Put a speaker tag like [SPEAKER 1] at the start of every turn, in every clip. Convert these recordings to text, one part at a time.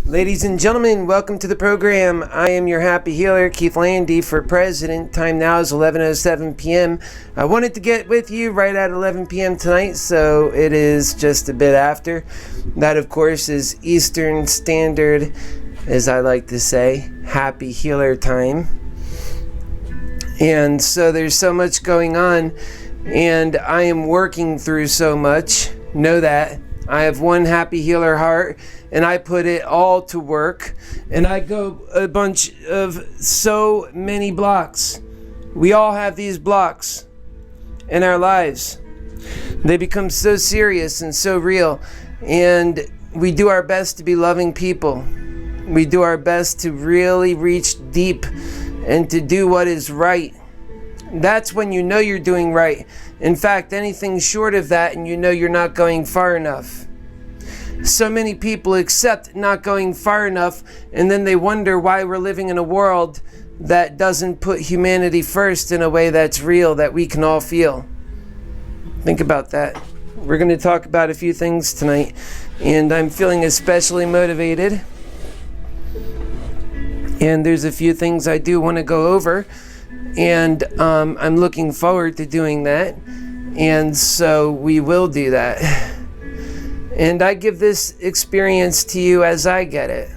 [SPEAKER 1] Ladies and gentlemen, welcome to the program. I am your happy healer, Keith Landi, for president. Time now is 11:07 p.m. I wanted to get with you right at 11 p.m. tonight, so it is just a bit after. That, of course, is Eastern Standard, as I like to say, happy healer time. And so there's so much going on, and I am working through so much. Know that. I have one happy healer heart, and I put it all to work, and I go a bunch of so many blocks. We all have these blocks in our lives. They become so serious and so real, and we do our best to be loving people. We do our best to really reach deep and to do what is right. That's when you know you're doing right. In fact, anything short of that and you know you're not going far enough. So many people accept not going far enough, and then they wonder why we're living in a world that doesn't put humanity first in a way that's real, that we can all feel. Think about that. We're going to talk about a few things tonight, and I'm feeling especially motivated. And there's a few things I do want to go over, and I'm looking forward to doing that. And so we will do that. And I give this experience to you as I get it.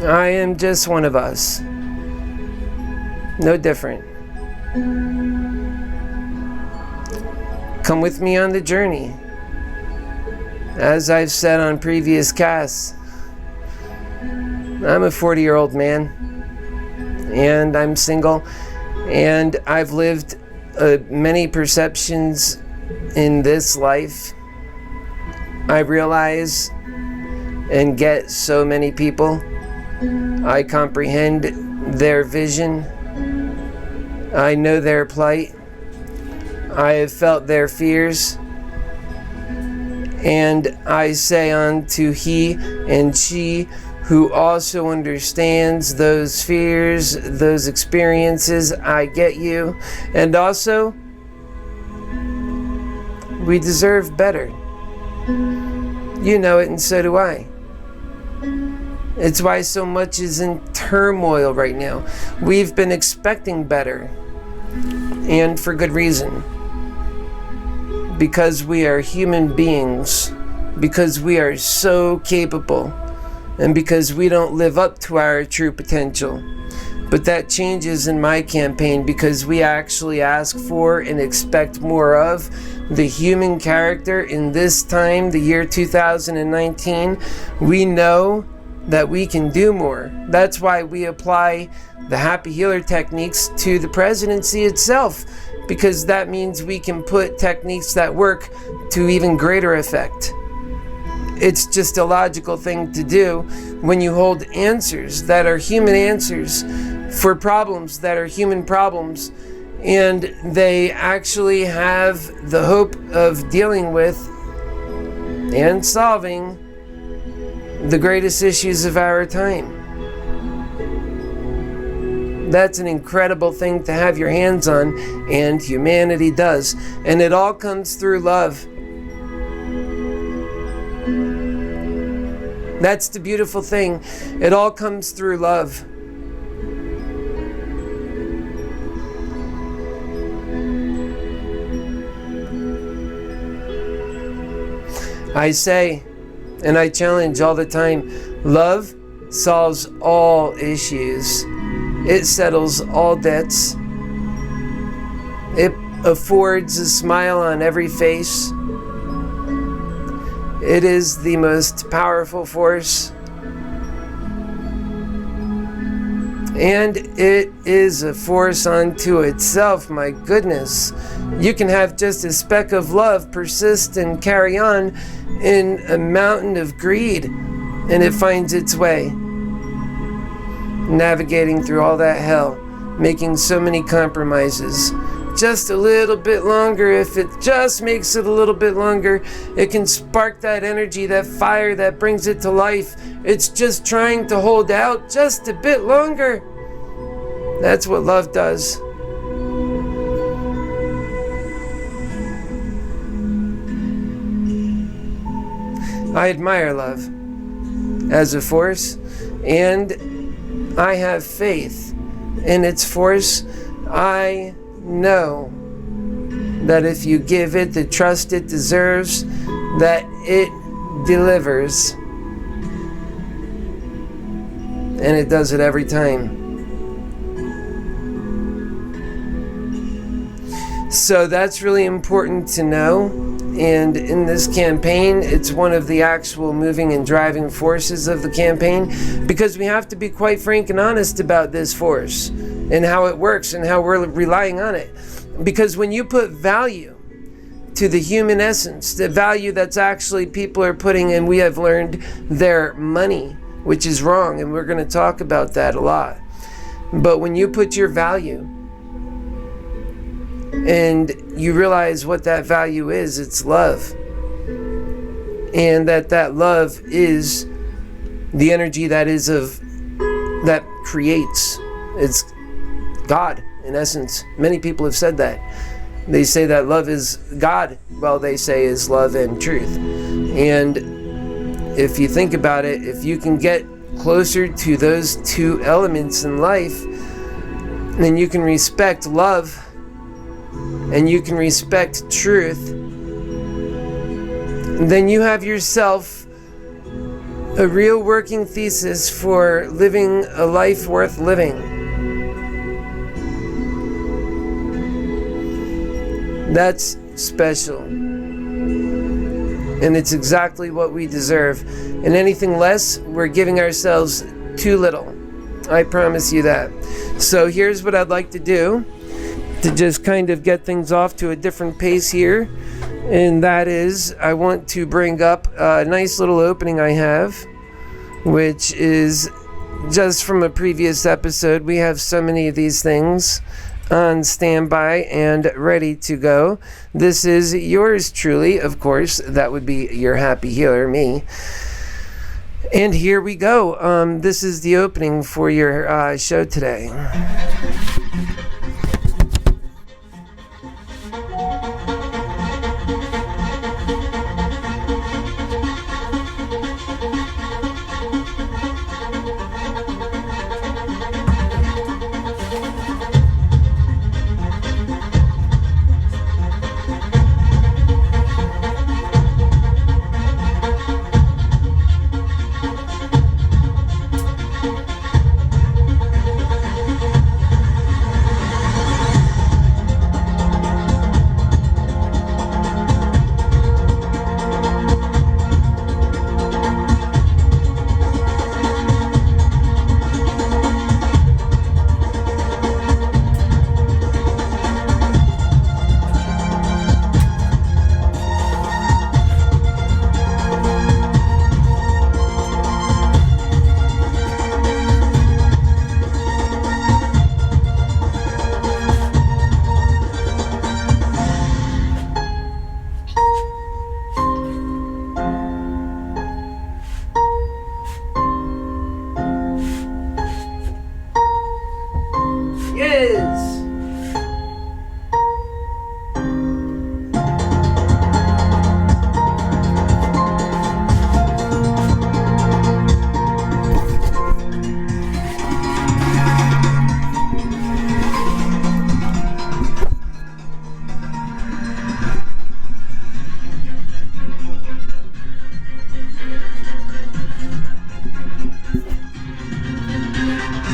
[SPEAKER 1] I am just one of us. No different. Come with me on the journey. As I've said on previous casts, I'm a 40-year-old man, and I'm single, and I've lived many perceptions in this life. I realize and get so many people. I comprehend their vision. I know their plight. I have felt their fears. And I say unto he and she who also understands those fears, those experiences, I get you. And also, we deserve better. You know it, and so do I. It's why so much is in turmoil right now. We've been expecting better, and for good reason. Because we are human beings, because we are so capable, and because we don't live up to our true potential. But that changes in my campaign because we actually ask for and expect more of the human character in this time, the year 2019. We know that we can do more. That's why we apply the happy healer techniques to the presidency itself, because that means we can put techniques that work to even greater effect. It's just a logical thing to do when you hold answers that are human answers for problems that are human problems, and they actually have the hope of dealing with and solving the greatest issues of our time. That's an incredible thing to have your hands on, and humanity does. And it all comes through love. That's the beautiful thing. It all comes through love. I say, and I challenge all the time, love solves all issues. It settles all debts. It affords a smile on every face. It is the most powerful force. And it is a force unto itself, my goodness. You can have just a speck of love persist and carry on in a mountain of greed, and it finds its way. Navigating through all that hell, making so many compromises. Just a little bit longer, if it just makes it a little bit longer, it can spark that energy, that fire that brings it to life. It's just trying to hold out just a bit longer. That's what love does. I admire love as a force, and I have faith in its force. I know that if you give it the trust it deserves, that it delivers. And it does it every time. So that's really important to know. And in this campaign, it's one of the actual moving and driving forces of the campaign, because we have to be quite frank and honest about this force and how it works and how we're relying on it. Because when you put value to the human essence, the value that's actually people are putting in, we have learned, their money, which is wrong, and we're going to talk about that a lot. But when you put your value and you realize what that value is, it's love. And that love is the energy that creates. It's God, in essence. Many people have said that. They say that love is God. Well, they say is love and truth. And if you think about it, if you can get closer to those two elements in life, then you can respect love and you can respect truth. Then you have yourself a real working thesis for living a life worth living. That's special. And it's exactly what we deserve. And anything less, we're giving ourselves too little. I promise you that. So here's what I'd like to do to just kind of get things off to a different pace here. And that is, I want to bring up a nice little opening I have, which is just from a previous episode. We have so many of these things on standby and ready to go. This is yours truly, of course. That would be your happy healer, me. And here we go. This is the opening for your show today.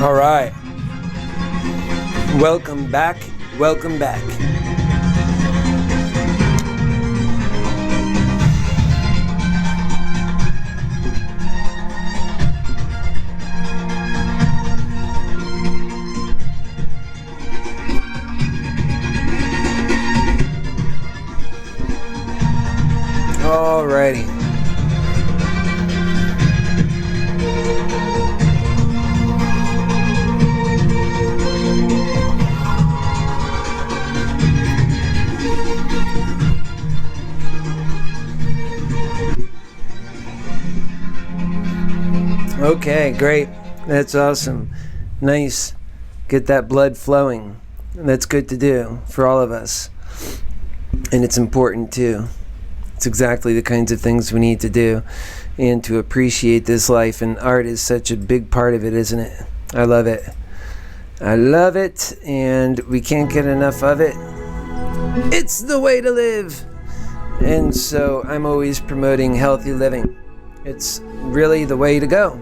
[SPEAKER 1] All right. Welcome back. Welcome back. Alrighty. Okay, great. That's awesome. Nice. Get that blood flowing. That's good to do for all of us. And it's important too. It's exactly the kinds of things we need to do and to appreciate this life. And art is such a big part of it, isn't it? I love it. I love it, and we can't get enough of it. It's the way to live. And so I'm always promoting healthy living. It's really the way to go.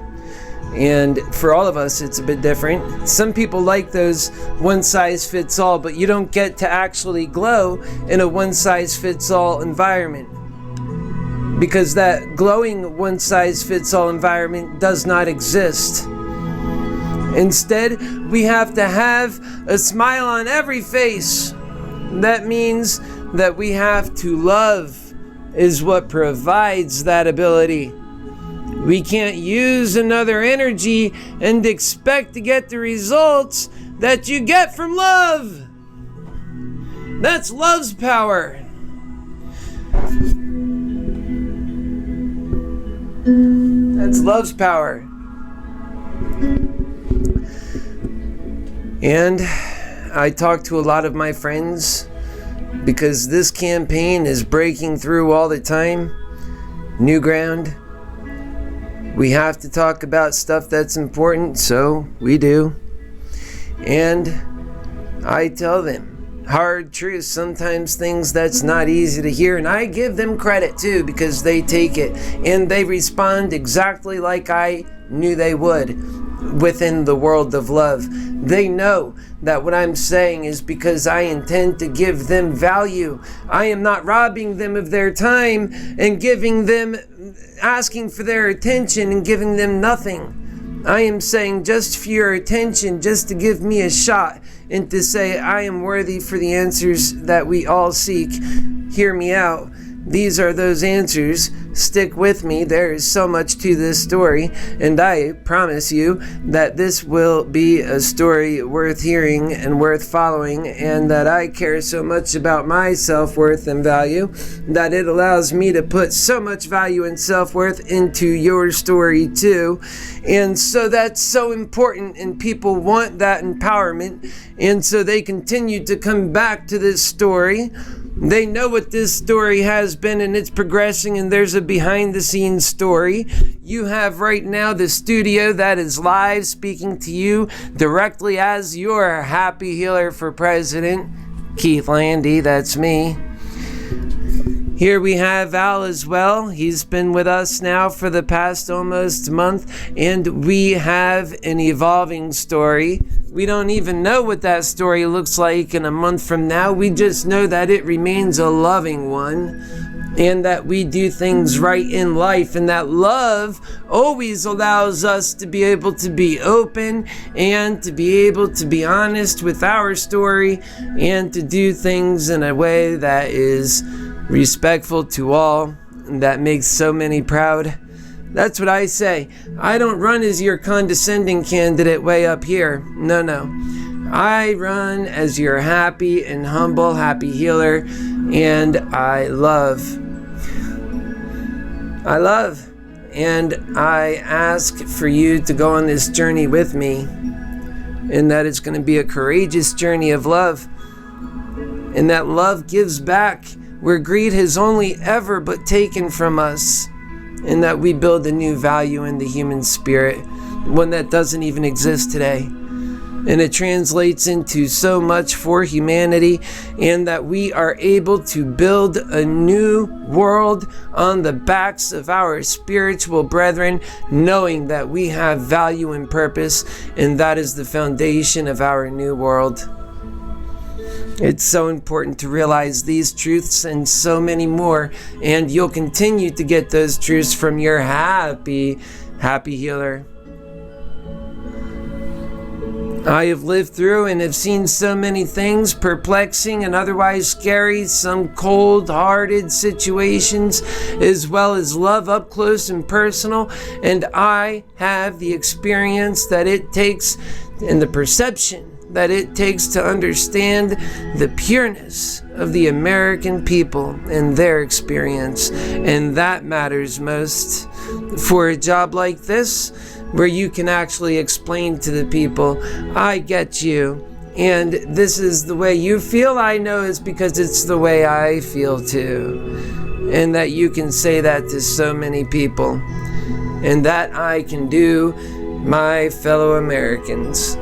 [SPEAKER 1] And for all of us, it's a bit different. Some people like those one-size-fits-all, but you don't get to actually glow in a one-size-fits-all environment, because that glowing one-size-fits-all environment does not exist. Instead, we have to have a smile on every face. That means that we have to love is what provides that ability. We can't use another energy and expect to get the results that you get from love. That's love's power. That's love's power. And I talk to a lot of my friends because this campaign is breaking through all the time. New ground. We have to talk about stuff that's important, so we do. And I tell them hard truths, sometimes things that's not easy to hear, and I give them credit too, because they take it and they respond exactly like I knew they would within the world of love. They know that what I'm saying is because I intend to give them value. I am not robbing them of their time and giving them, asking for their attention and giving them nothing. I am saying just for your attention, just to give me a shot and to say I am worthy for the answers that we all seek. Hear me out. These are those answers. Stick with me. There is so much to this story, and I promise you that this will be a story worth hearing and worth following, and that I care so much about my self-worth and value that it allows me to put so much value and self-worth into your story too. And so that's so important, and people want that empowerment, and so they continue to come back to this story. They know what this story has been, and it's progressing, and there's a behind the scenes story. You have right now the studio that is live speaking to you directly as your happy healer for president, Keith Landi, that's me. Here we have Al as well. He's been with us now for the past almost month, and we have an evolving story. We don't even know what that story looks like in a month from now. We just know that it remains a loving one, and that we do things right in life, and that love always allows us to be able to be open and to be able to be honest with our story and to do things in a way that is respectful to all, and that makes so many proud. That's what I say. I don't run as your condescending candidate way up here. No. I run as your happy and humble happy healer, and I love. And I ask for you to go on this journey with me, and that it's going to be a courageous journey of love, and that love gives back where greed has only ever but taken from us, and that we build a new value in the human spirit, one that doesn't even exist today. And it translates into so much for humanity, and that we are able to build a new world on the backs of our spiritual brethren, knowing that we have value and purpose, and that is the foundation of our new world. It's so important to realize these truths and so many more, and you'll continue to get those truths from your happy healer. I have lived through and have seen so many things, perplexing and otherwise scary, some cold-hearted situations, as well as love up close and personal, and I have the experience that it takes and the perception that it takes to understand the pureness of the American people and their experience. And that matters most for a job like this, where you can actually explain to the people, I get you, and this is the way you feel. I know it's because it's the way I feel too. and that you can say that to so many people, and that I can do, my fellow Americans.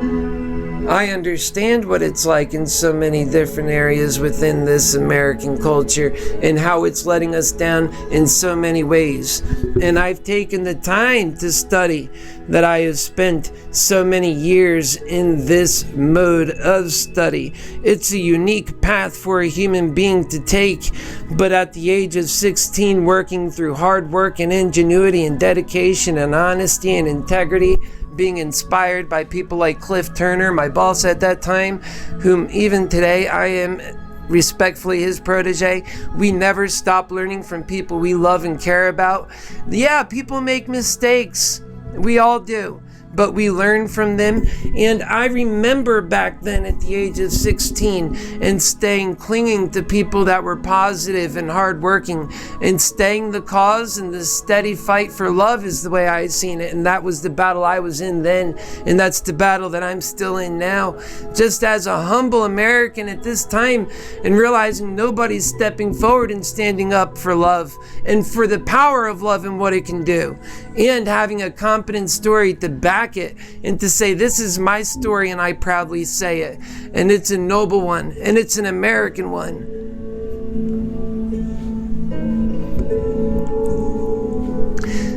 [SPEAKER 1] I understand what it's like in so many different areas within this American culture and how it's letting us down in so many ways. And I've taken the time to study that. I have spent so many years in this mode of study. It's a unique path for a human being to take, but at the age of 16, working through hard work and ingenuity and dedication and honesty and integrity, being inspired by people like Cliff Turner, my boss at that time, whom even today I am respectfully his protege. We never stop learning from people we love and care about. Yeah, people make mistakes. We all do. But we learn from them. And I remember back then at the age of 16 and clinging to people that were positive and hardworking and staying the cause, and the steady fight for love is the way I had seen it. And that was the battle I was in then. And that's the battle that I'm still in now. Just as a humble American at this time, and realizing nobody's stepping forward and standing up for love and for the power of love and what it can do. And having a competent story to back it and to say, this is my story and I proudly say it, and it's a noble one and it's an American one.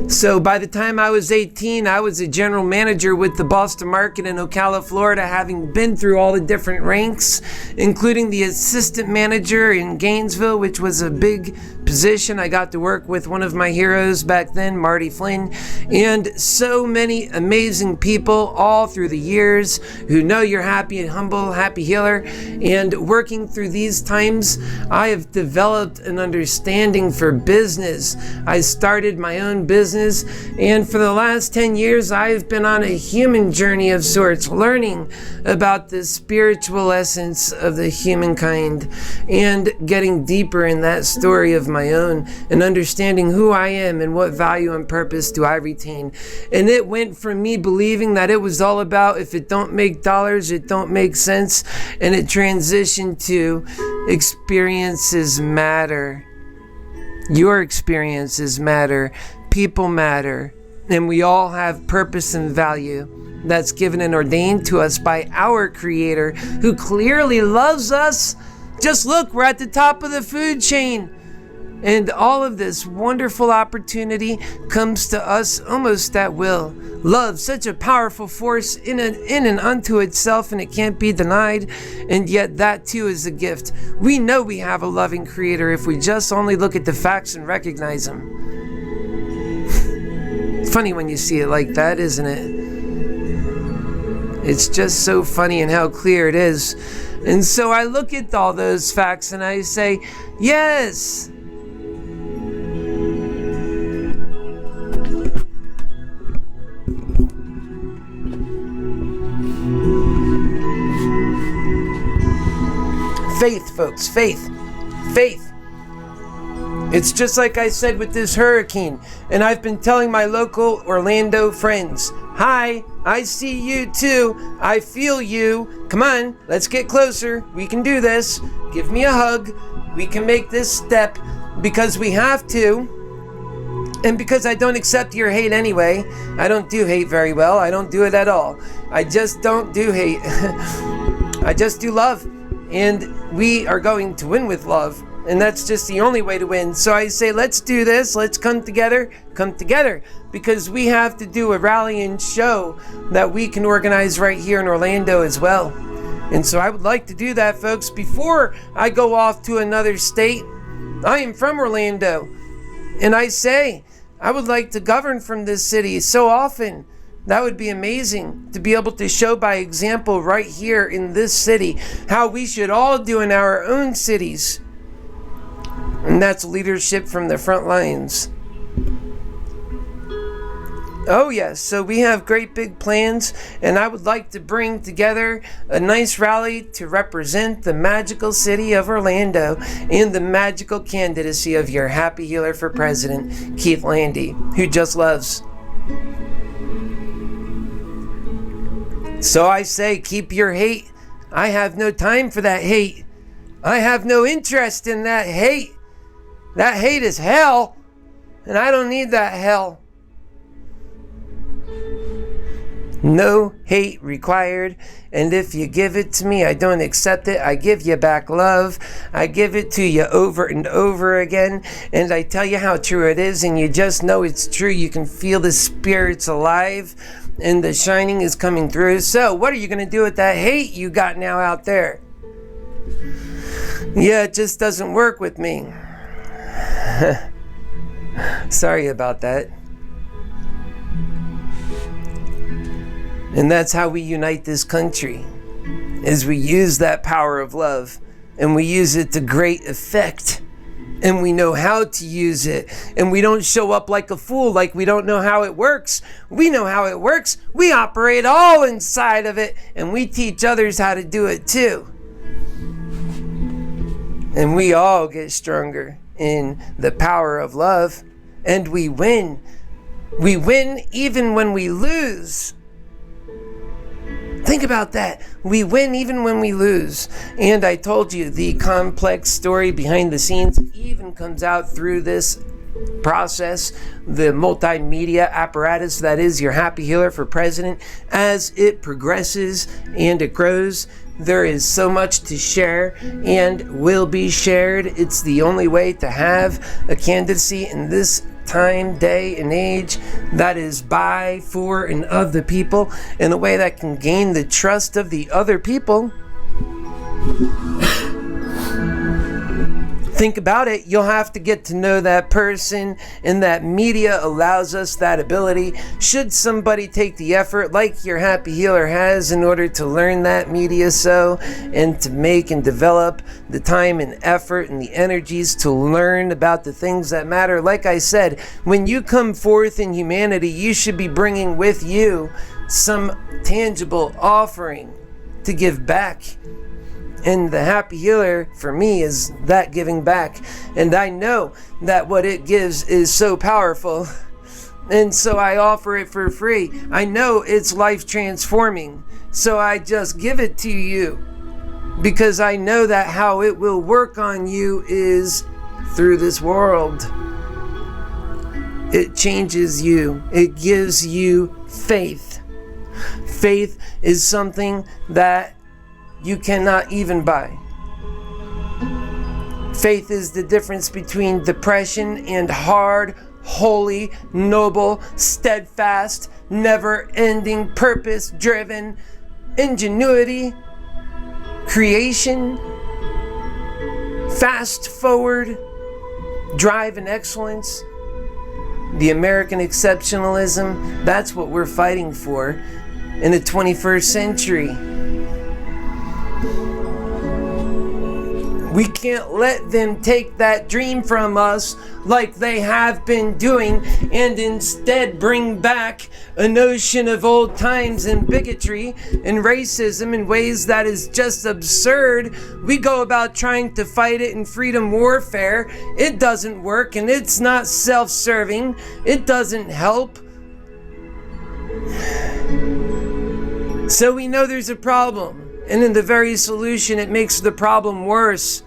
[SPEAKER 1] So by the time I was 18, I was a general manager with the Boston market in Ocala, Florida, having been through all the different ranks, including the assistant manager in Gainesville, which was a big position. I got to work with one of my heroes back then, Marty Flynn, and so many amazing people all through the years who know you're happy and humble, happy healer. And working through these times, I have developed an understanding for business. I started my own business, and for the last 10 years, I've been on a human journey of sorts, learning about the spiritual essence of the humankind and getting deeper in that story of my own and understanding who I am and what value and purpose do I retain. And it went from me believing that it was all about, if it don't make dollars, it don't make sense, and it transitioned to experiences matter. Your experiences matter. People matter, and we all have purpose and value that's given and ordained to us by our Creator, who clearly loves us. Just look, we're at the top of the food chain, and all of this wonderful opportunity comes to us almost at will. Love, such a powerful force in and unto itself, and it can't be denied, and yet that too is a gift. We know we have a loving Creator if we just only look at the facts and recognize Him. Funny when you see it like that, isn't it? It's just so funny and how clear it is. And so I look at all those facts and I say, yes. Faith, folks, faith. It's just like I said with this hurricane, and I've been telling my local Orlando friends, hi, I see you too, I feel you, come on, let's get closer, we can do this, give me a hug, we can make this step, because we have to, and because I don't accept your hate anyway. I don't do hate very well, I don't do it at all, I just don't do hate, I just do love, and we are going to win with love. And that's just the only way to win. So I say, let's do this. Let's come together. Because we have to do a rally and show that we can organize right here in Orlando as well. And so I would like to do that, folks. Before I go off to another state, I am from Orlando. And I say, I would like to govern from this city so often. That would be amazing to be able to show by example right here in this city how we should all do in our own cities. And that's leadership from the front lines. Oh yes, so we have great big plans, and I would like to bring together a nice rally to represent the magical city of Orlando and the magical candidacy of your happy healer for president, Keith Landi, who just loves. So I say, keep your hate. I have no time for that hate. I have no interest in that hate. That hate is hell, and I don't need that hell. No hate required, and if you give it to me, I don't accept it. I give you back love. I give it to you over and over again, and I tell you how true it is, and you just know it's true. You can feel the spirit's alive, and the shining is coming through. So what are you going to do with that hate you got now out there? Yeah, it just doesn't work with me. Sorry about that. And that's how we unite this country, is we use that power of love, and we use it to great effect, and we know how to use it, and we don't show up like a fool, like we don't know how it works. We know how it works. We operate all inside of it, and we teach others how to do it too. And we all get stronger in the power of love, and we win. We win even when we lose. Think about that. We win even when we lose. And I told you, the complex story behind the scenes even comes out through this process, the multimedia apparatus that is your Happy Healer for President. As it progresses and it grows, there is so much to share and will be shared. It's the only way to have a candidacy in this time, day, and age that is by, for, and of the people, in a way that can gain the trust of the other people. Think about it. You'll have to get to know that person, and that media allows us that ability. Should somebody take the effort like your Happy Healer has in order to learn that media and to make and develop the time and effort and the energies to learn about the things that matter. Like I said, when you come forth in humanity, you should be bringing with you some tangible offering to give back. And the Happy Healer, for me, is that giving back. And I know that what it gives is so powerful. And so I offer it for free. I know it's life transforming. So I just give it to you. Because I know that how it will work on you is through this world. It changes you. It gives you faith. Faith is something that you cannot even buy. Faith is the difference between depression and hard, holy, noble, steadfast, never-ending, purpose-driven ingenuity, creation, fast-forward, drive and excellence. The American exceptionalism, that's what we're fighting for in the 21st century. We can't let them take that dream from us like they have been doing, and instead bring back a notion of old times and bigotry and racism in ways that is just absurd. We go about trying to fight it in freedom warfare. It doesn't work, and it's not self-serving. It doesn't help. So we know there's a problem. And in the very solution, it makes the problem worse.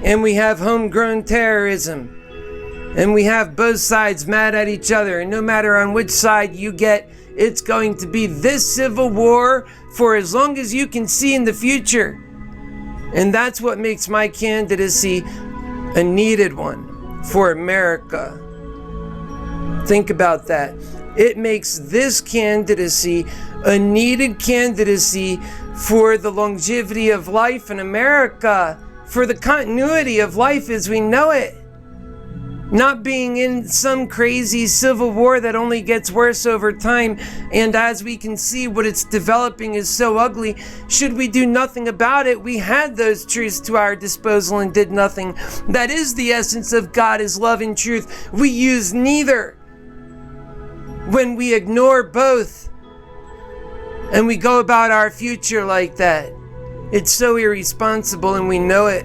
[SPEAKER 1] And we have homegrown terrorism. And we have both sides mad at each other. And no matter on which side you get, it's going to be this civil war for as long as you can see in the future. And that's what makes my candidacy a needed one for America. Think about that. It makes this candidacy a needed candidacy for the longevity of life in America, for the continuity of life as we know it. Not being in some crazy civil war that only gets worse over time, and as we can see, what it's developing is so ugly. Should we do nothing about it? We had those truths to our disposal and did nothing. That is the essence of God, is love and truth. We use neither. When we ignore both, and we go about our future like that, it's so irresponsible, and we know it.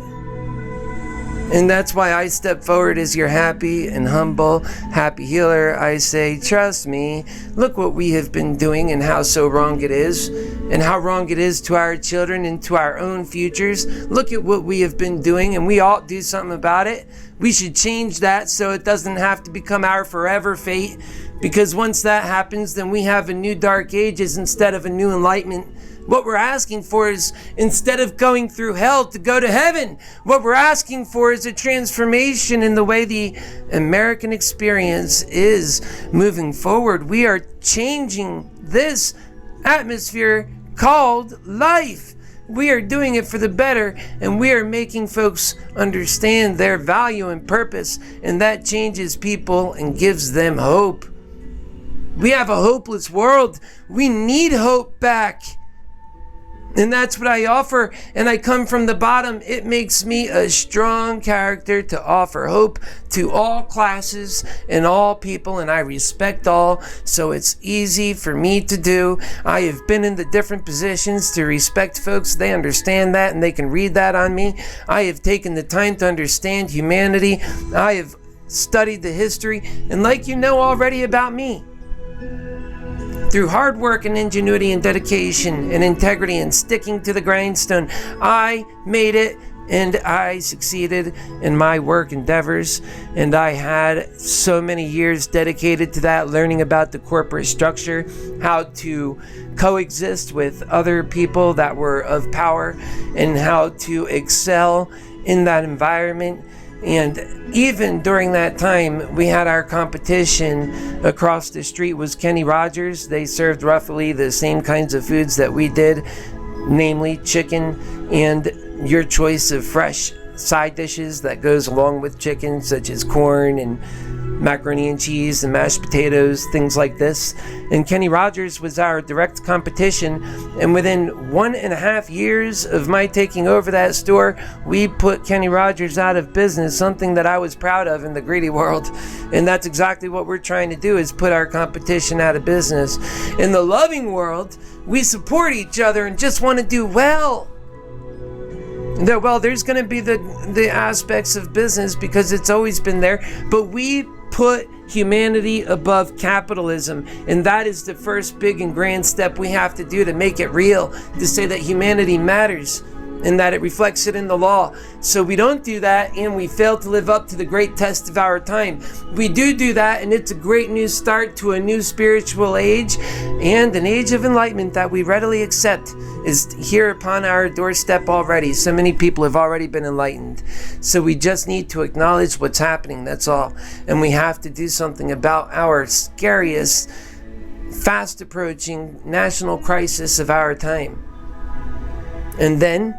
[SPEAKER 1] And that's why I step forward as your happy and humble, happy healer. I say, trust me, look what we have been doing and how so wrong it is, and how wrong it is to our children and to our own futures. Look at what we have been doing, and we ought to do something about it. We should change that so it doesn't have to become our forever fate, because once that happens, then we have a new dark ages instead of a new enlightenment. What we're asking for is, instead of going through hell, to go to heaven. What we're asking for is a transformation in the way the American experience is moving forward. We are changing this atmosphere called life. We are doing it for the better, and we are making folks understand their value and purpose, and that changes people and gives them hope. We have a hopeless world. We need hope back. And that's what I offer, and I come from the bottom. It makes me a strong character to offer hope to all classes and all people, and I respect all, so it's easy for me to do. I have been in the different positions to respect folks. They understand that, and they can read that on me. I have taken the time to understand humanity. I have studied the history, and like you know already about me, through hard work and ingenuity and dedication and integrity and sticking to the grindstone, I made it and I succeeded in my work endeavors. And I had so many years dedicated to that, learning about the corporate structure, how to coexist with other people that were of power, and how to excel in that environment. And even during that time, we had our competition across the street was Kenny Rogers. They served roughly the same kinds of foods that we did, namely chicken and your choice of fresh side dishes that goes along with chicken, such as corn and macaroni and cheese and mashed potatoes, things like this. And Kenny Rogers was our direct competition, and within 1.5 years of my taking over that store, we put Kenny Rogers out of business, something that I was proud of in the greedy world. And that's exactly what we're trying to do, is put our competition out of business. In the loving world, we support each other and just want to do well. Well, there's going to be the aspects of business, because it's always been there, but we put humanity above capitalism, and that is the first big and grand step we have to do to make it real, to say that humanity matters and that it reflects it in the law. So we don't do that, and we fail to live up to the great test of our time. We do that, and it's a great new start to a new spiritual age, and an age of enlightenment that we readily accept is here upon our doorstep already. So many people have already been enlightened. So we just need to acknowledge what's happening, that's all. And we have to do something about our scariest, fast approaching national crisis of our time. And then,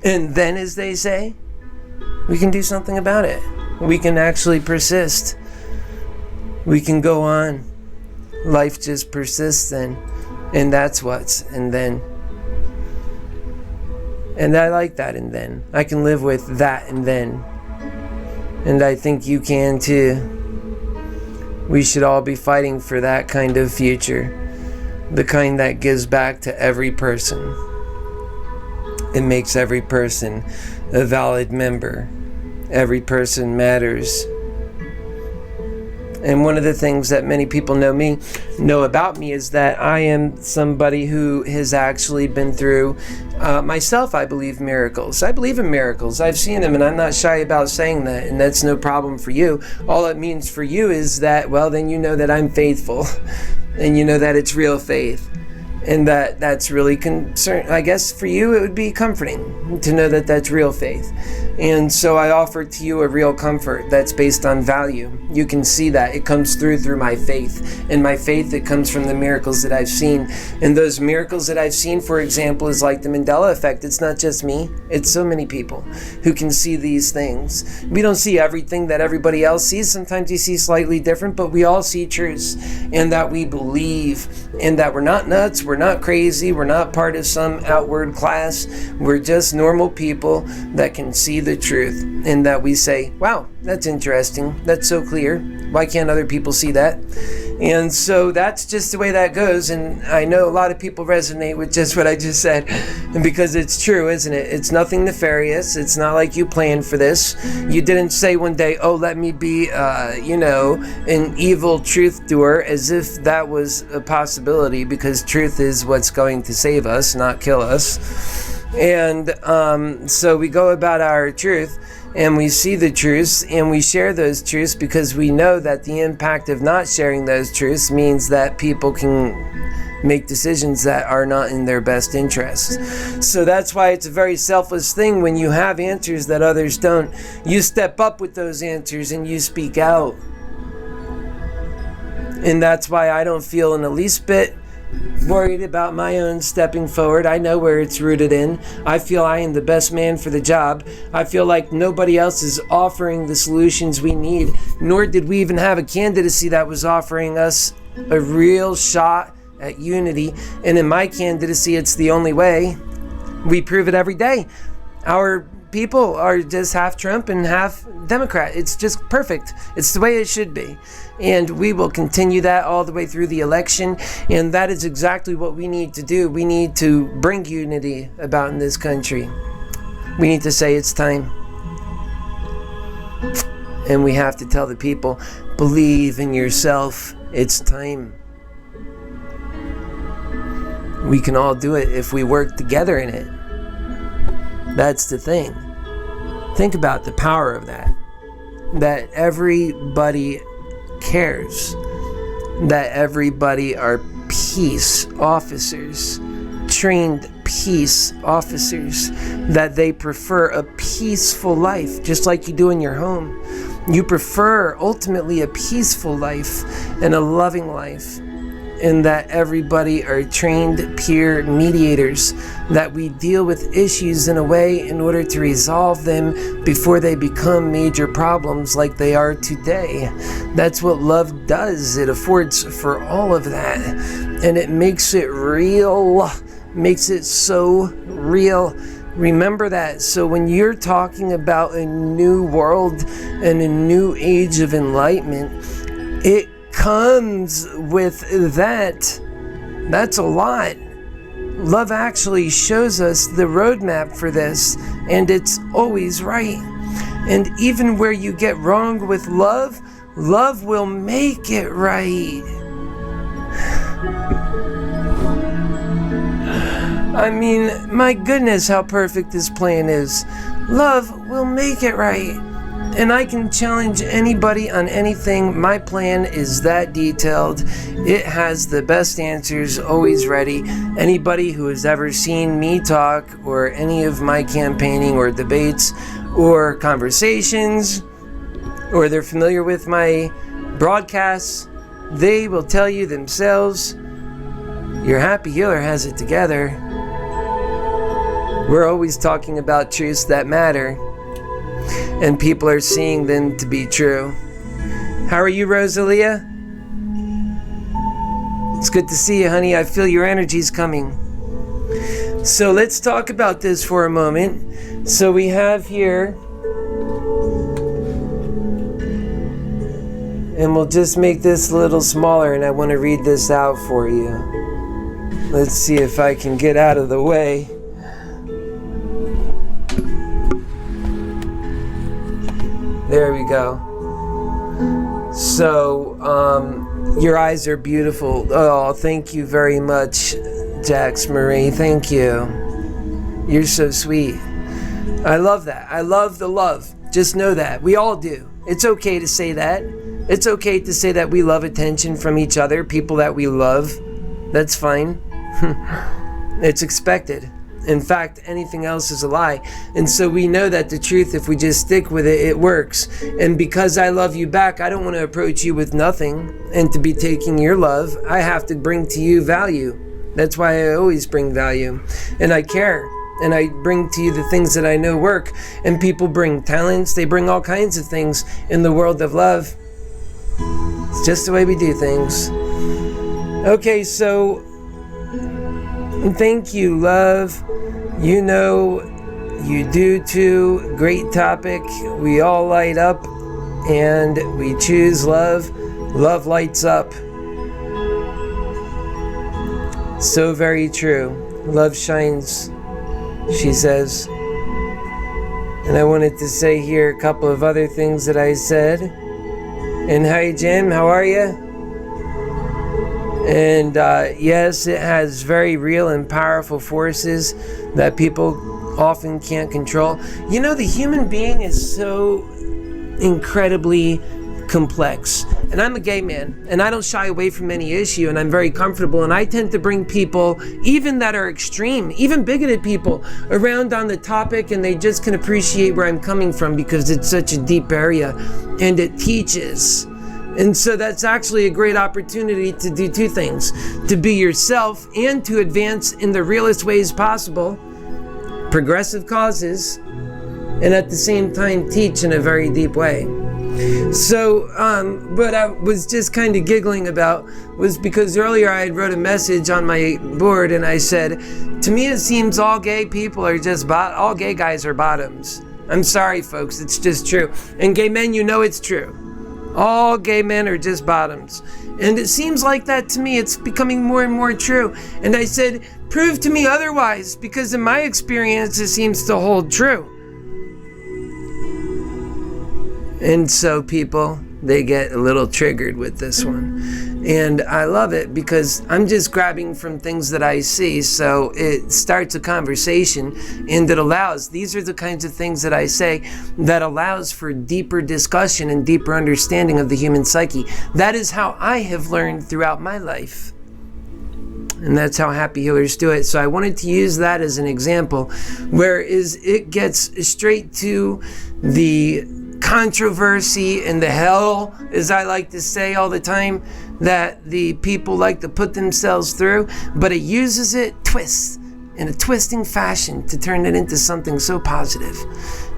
[SPEAKER 1] as they say, we can do something about it. We can actually persist. We can go on. Life just persists then. And that's what's and then. And I like that and then. I can live with that and then. And I think you can too. We should all be fighting for that kind of future. The kind that gives back to every person. It makes every person a valid member. Every person matters. And one of the things that many people know about me is that I am somebody who has actually been through, myself, I believe, miracles. I believe in miracles. I've seen them, and I'm not shy about saying that, and that's no problem for you. All it means for you is that, well, then you know that I'm faithful, and you know that it's real faith. And that's really I guess for you it would be comforting to know that that's real faith. And so I offer to you a real comfort that's based on value. You can see that it comes through my faith. And my faith, it comes from the miracles that I've seen. And those miracles that I've seen, for example, is like the Mandela effect. It's not just me. It's so many people who can see these things. We don't see everything that everybody else sees. Sometimes you see slightly different, but we all see truths. And that we believe. And that we're not nuts. We're We're not crazy. We're not part of some outward class. We're just normal people that can see the truth, and that we say, wow, that's interesting. That's so clear. Why can't other people see that? And so that's just the way that goes. And I know a lot of people resonate with just what I just said, and because it's true, isn't it? It's nothing nefarious. It's not like you planned for this. You didn't say one day, oh, let me be, an evil truth doer, as if that was a possibility, because truth is what's going to save us, not kill us. And so we go about our truth, and we see the truths, and we share those truths, because we know that the impact of not sharing those truths means that people can make decisions that are not in their best interest. So that's why it's a very selfless thing when you have answers that others don't. You step up with those answers and you speak out. And that's why I don't feel in the least bit worried about my own stepping forward. I know where it's rooted in. I feel I am the best man for the job. I feel like nobody else is offering the solutions we need, nor did we even have a candidacy that was offering us a real shot at unity. And in my candidacy, it's the only way. We prove it every day. Our people are just half Trump and half Democrat. It's just perfect. It's the way it should be. And we will continue that all the way through the election. And that is exactly what we need to do. We need to bring unity about in this country. We need to say it's time. And we have to tell the people, believe in yourself. It's time. We can all do it if we work together in it. That's the thing. Think about the power of that. That everybody cares. That everybody are peace officers. Trained peace officers. That they prefer a peaceful life, just like you do in your home. You prefer ultimately a peaceful life and a loving life. And that everybody are trained peer mediators, that we deal with issues in a way in order to resolve them before they become major problems like they are today. That's what love does. It affords for all of that, and it makes it real, makes it so real. Remember that. So when you're talking about a new world and a new age of enlightenment, it comes with that. That's a lot. Love actually shows us the roadmap for this, and it's always right. And even where you get wrong with love, love will make it right. I mean, my goodness, how perfect this plan is. Love will make it right. And I can challenge anybody on anything. My plan is that detailed. It has the best answers always ready. Anybody who has ever seen me talk, or any of my campaigning or debates or conversations, or they're familiar with my broadcasts, they will tell you themselves, your happy healer has it together. We're always talking about truths that matter, and people are seeing them to be true. How are you, Rosalia? It's good to see you, honey. I feel your energy's coming. So let's talk about this for a moment. So we have here, and we'll just make this a little smaller, and I want to read this out for you. Let's see if I can get out of the way. There we go. So, your eyes are beautiful. Oh, thank you very much, Jax Marie. Thank you. You're so sweet. I love that. I love the love. Just know that. We all do. It's okay to say that. It's okay to say that we love attention from each other, people that we love. That's fine. It's expected. In fact, anything else is a lie. And so we know that the truth, if we just stick with it, it works. And because I love you back, I don't want to approach you with nothing. And to be taking your love, I have to bring to you value. That's why I always bring value. And I care. And I bring to you the things that I know work. And people bring talents. They bring all kinds of things in the world of love. It's just the way we do things. Okay, so Thank you, love. You know you do too. Great topic. We all light up and we choose love. Love lights up. So very true. Love shines, she says. And I wanted to say here a couple of other things that I said. And hi, Jim, how are you? And yes, it has very real and powerful forces that people often can't control. You know, the human being is so incredibly complex. And I'm a gay man, and I don't shy away from any issue, and I'm very comfortable, and I tend to bring people, even that are extreme, even bigoted people, around on the topic, and they just can appreciate where I'm coming from because it's such a deep area, and it teaches. And so that's actually a great opportunity to do two things: to be yourself and to advance in the realest ways possible, progressive causes, and at the same time teach in a very deep way. So what I was just kind of giggling about was because earlier I had wrote a message on my board and I said, to me it seems all gay people are just all gay guys are bottoms. I'm sorry folks, it's just true. And gay men, you know it's true. All gay men are just bottoms. And it seems like that to me. It's becoming more and more true. And I said, prove to me otherwise, because in my experience it seems to hold true. And so people, they get a little triggered with this one. And I love it because I'm just grabbing from things that I see. So it starts a conversation and it allows, these are the kinds of things that I say that allows for deeper discussion and deeper understanding of the human psyche. That is how I have learned throughout my life. And that's how happy healers do it. So I wanted to use that as an example, whereas it gets straight to the controversy and the hell, as I like to say all the time, that the people like to put themselves through, but it uses it, twists, in a twisting fashion to turn it into something so positive.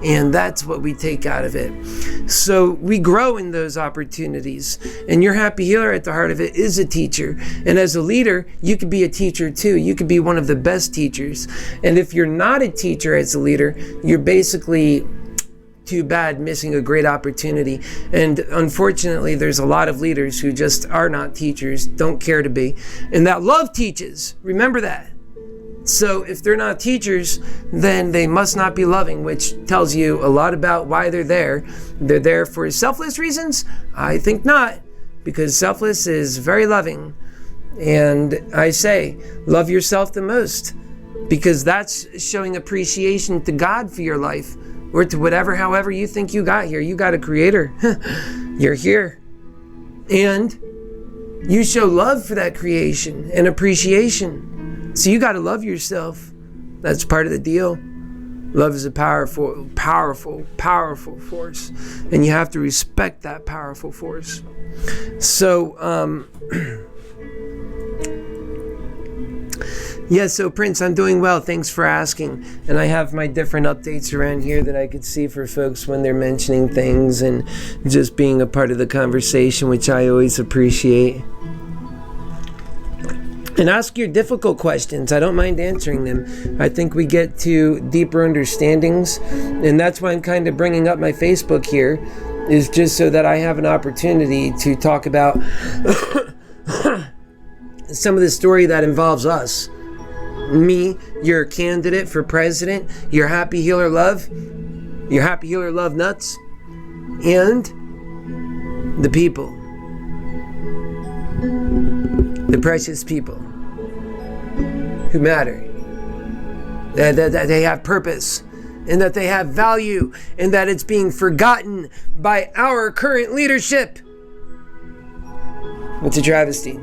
[SPEAKER 1] And that's what we take out of it. So we grow in those opportunities. And your happy healer at the heart of it is a teacher. And as a leader, you could be a teacher too. You could be one of the best teachers. And if you're not a teacher as a leader, you're basically too bad missing a great opportunity. And unfortunately, there's a lot of leaders who just are not teachers, don't care to be. And that love teaches. Remember that. So if they're not teachers, then they must not be loving, which tells you a lot about why they're there. They're there for selfless reasons? I think not, because selfless is very loving. And I say, love yourself the most, because that's showing appreciation to God for your life, or to whatever, however you think you got here. You got a creator. You're here. And you show love for that creation and appreciation. So you got to love yourself. That's part of the deal. Love is a powerful, powerful, powerful force. And you have to respect that powerful force. So, yeah, so Prince, I'm doing well. Thanks for asking. And I have my different updates around here that I could see for folks when they're mentioning things and just being a part of the conversation, which I always appreciate. And ask your difficult questions. I don't mind answering them. I think we get to deeper understandings. And that's why I'm kind of bringing up my Facebook here, is just so that I have an opportunity to talk about some of the story that involves us. Me, your candidate for president, your happy healer love nuts, and the people, the precious people who matter, that they have purpose and that they have value and that it's being forgotten by our current leadership. It's a travesty.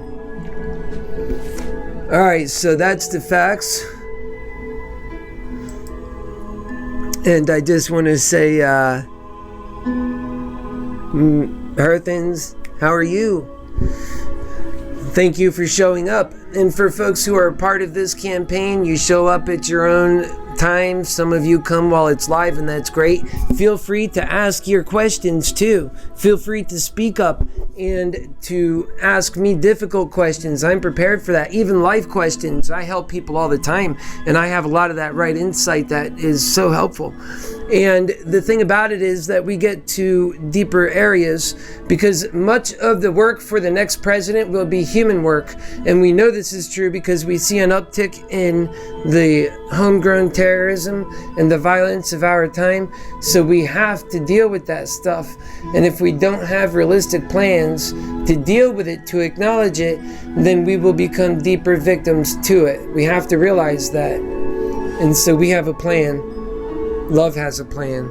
[SPEAKER 1] All right, so that's the facts. And I just want to say, Earthens, how are you? Thank you for showing up. And for folks who are part of this campaign, you show up at your own time. Some of you come while it's live, and that's great. Feel free to ask your questions too. Feel free to speak up and to ask me difficult questions. I'm prepared for that. Even life questions. I help people all the time, and I have a lot of that right insight that is so helpful. And the thing about it is that we get to deeper areas because much of the work for the next president will be human work. And we know this is true because we see an uptick in the homegrown terrorism and the violence of our time. So we have to deal with that stuff. And if we don't have realistic plans to deal with it, to acknowledge it, then we will become deeper victims to it. We have to realize that. And so we have a plan. Love has a plan.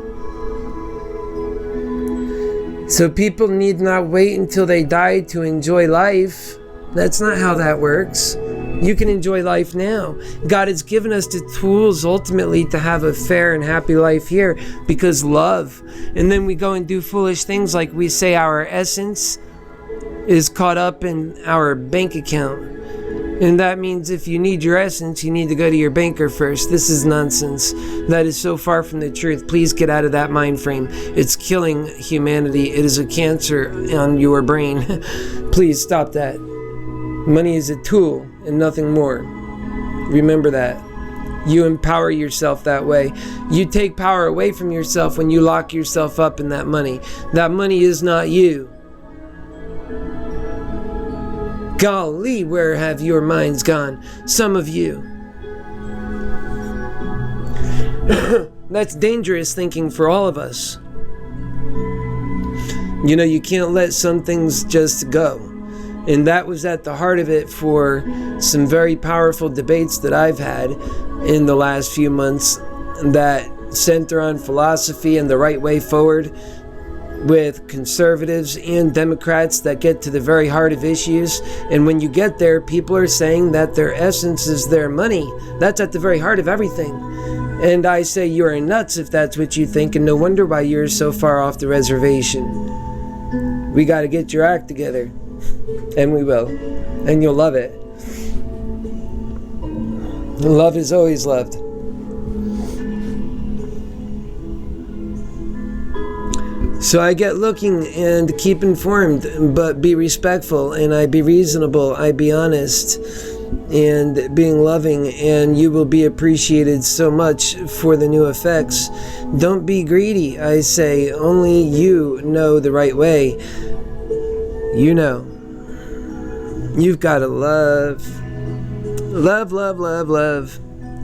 [SPEAKER 1] So people need not wait until they die to enjoy life. That's not how that works. You can enjoy life now. God has given us the tools ultimately to have a fair and happy life here because love. And then we go and do foolish things like we say our essence is caught up in our bank account. And that means if you need your essence, you need to go to your banker first. This is nonsense. That is so far from the truth. Please get out of that mind frame. It's killing humanity. It is a cancer on your brain. Please stop that. Money is a tool and nothing more. Remember that. You empower yourself that way. You take power away from yourself when you lock yourself up in that money. That money is not you. Golly, where have your minds gone? Some of you. That's dangerous thinking for all of us. You know, you can't let some things just go. And that was at the heart of it for some very powerful debates that I've had in the last few months that center on philosophy and the right way forward, with conservatives and Democrats that get to the very heart of issues. And when you get there, people are saying that their essence is their money. That's at the very heart of everything. And I say you're nuts if that's what you think, and no wonder why you're so far off the reservation. We got to get your act together. And we will. And you'll love it. Love is always loved. So I get looking and keep informed, but be respectful, and I be reasonable, I be honest, and being loving, and you will be appreciated so much for the new effects. Don't be greedy, I say. Only you know the right way. You know. You've got to love. Love, love, love, love.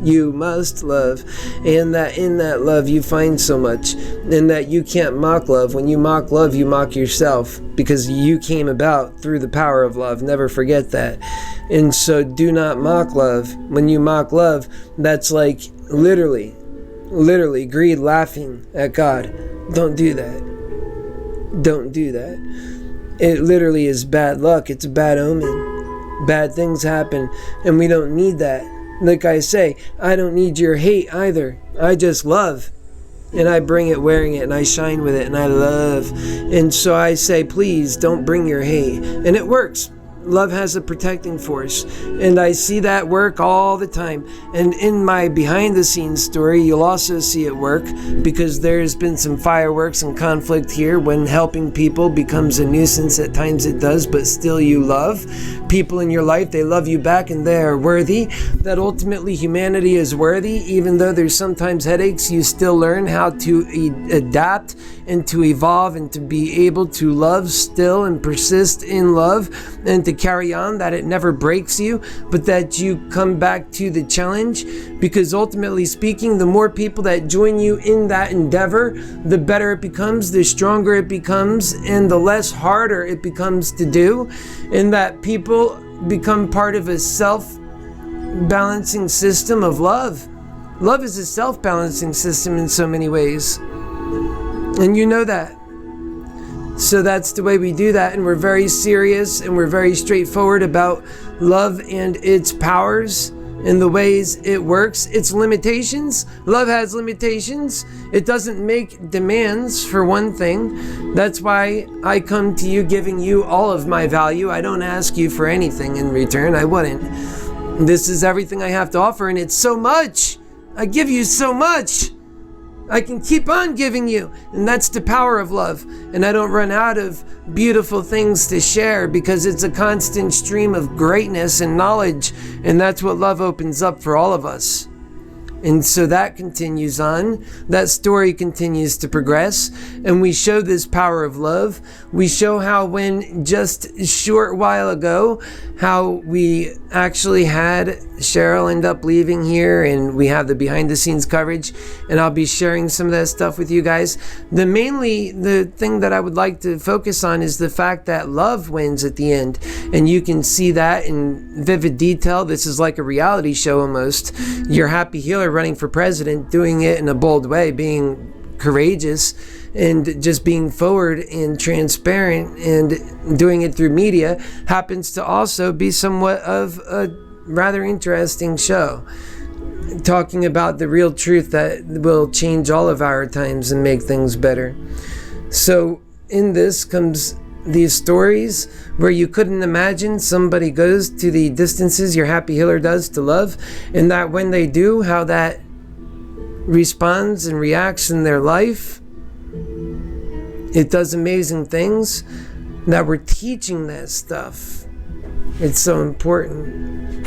[SPEAKER 1] You must love, and that in that love you find so much, and that you can't mock love. When you mock love, you mock yourself, because you came about through the power of love. Never forget that. And so do not mock love. When you mock love, that's like literally greed laughing at God. Don't do that. Don't do that. It literally is bad luck. It's a bad omen. Bad things happen, and we don't need that. Like I say, I don't need your hate either. I just love. And I bring it wearing it, and I shine with it, and I love. And so I say, please don't bring your hate. And it works. Love has a protecting force. And I see that work all the time. And in my behind the scenes story, you'll also see it work, because there's been some fireworks and conflict here when helping people becomes a nuisance. At times it does, but still you love. People in your life, they love you back and they are worthy. That ultimately humanity is worthy. Even though there's sometimes headaches, you still learn how to adapt and to evolve and to be able to love still and persist in love and to carry on, that it never breaks you, but that you come back to the challenge, because ultimately speaking, the more people that join you in that endeavor, the better it becomes, the stronger it becomes, and the less harder it becomes to do, and that people become part of a self-balancing system of love. Love is a self-balancing system in so many ways, and you know that. So that's the way we do that, and we're very serious and we're very straightforward about love and its powers in the ways it works. Its limitations. Love has limitations. It doesn't make demands, for one thing. That's why I come to you giving you all of my value. I don't ask you for anything in return. I wouldn't. This is everything I have to offer, and it's so much. I give you so much. I can keep on giving you, and that's the power of love. And I don't run out of beautiful things to share because it's a constant stream of greatness and knowledge, and that's what love opens up for all of us. And so that continues on. That story continues to progress, and we show this power of love. We show how when just a short while ago, how we actually had Cheryl end up leaving here, and we have the behind the scenes coverage, and I'll be sharing some of that stuff with you guys. The thing that I would like to focus on is the fact that love wins at the end, and you can see that in vivid detail. This is like a reality show almost. Your happy healer running for president, doing it in a bold way, being courageous and just being forward and transparent and doing it through media happens to also be somewhat of a rather interesting show, talking about the real truth that will change all of our times and make things better. So in this comes these stories where you couldn't imagine somebody goes to the distances your happy healer does to love, and that when they do, how that responds and reacts in their life. It does amazing things. That we're teaching that stuff. It's so important.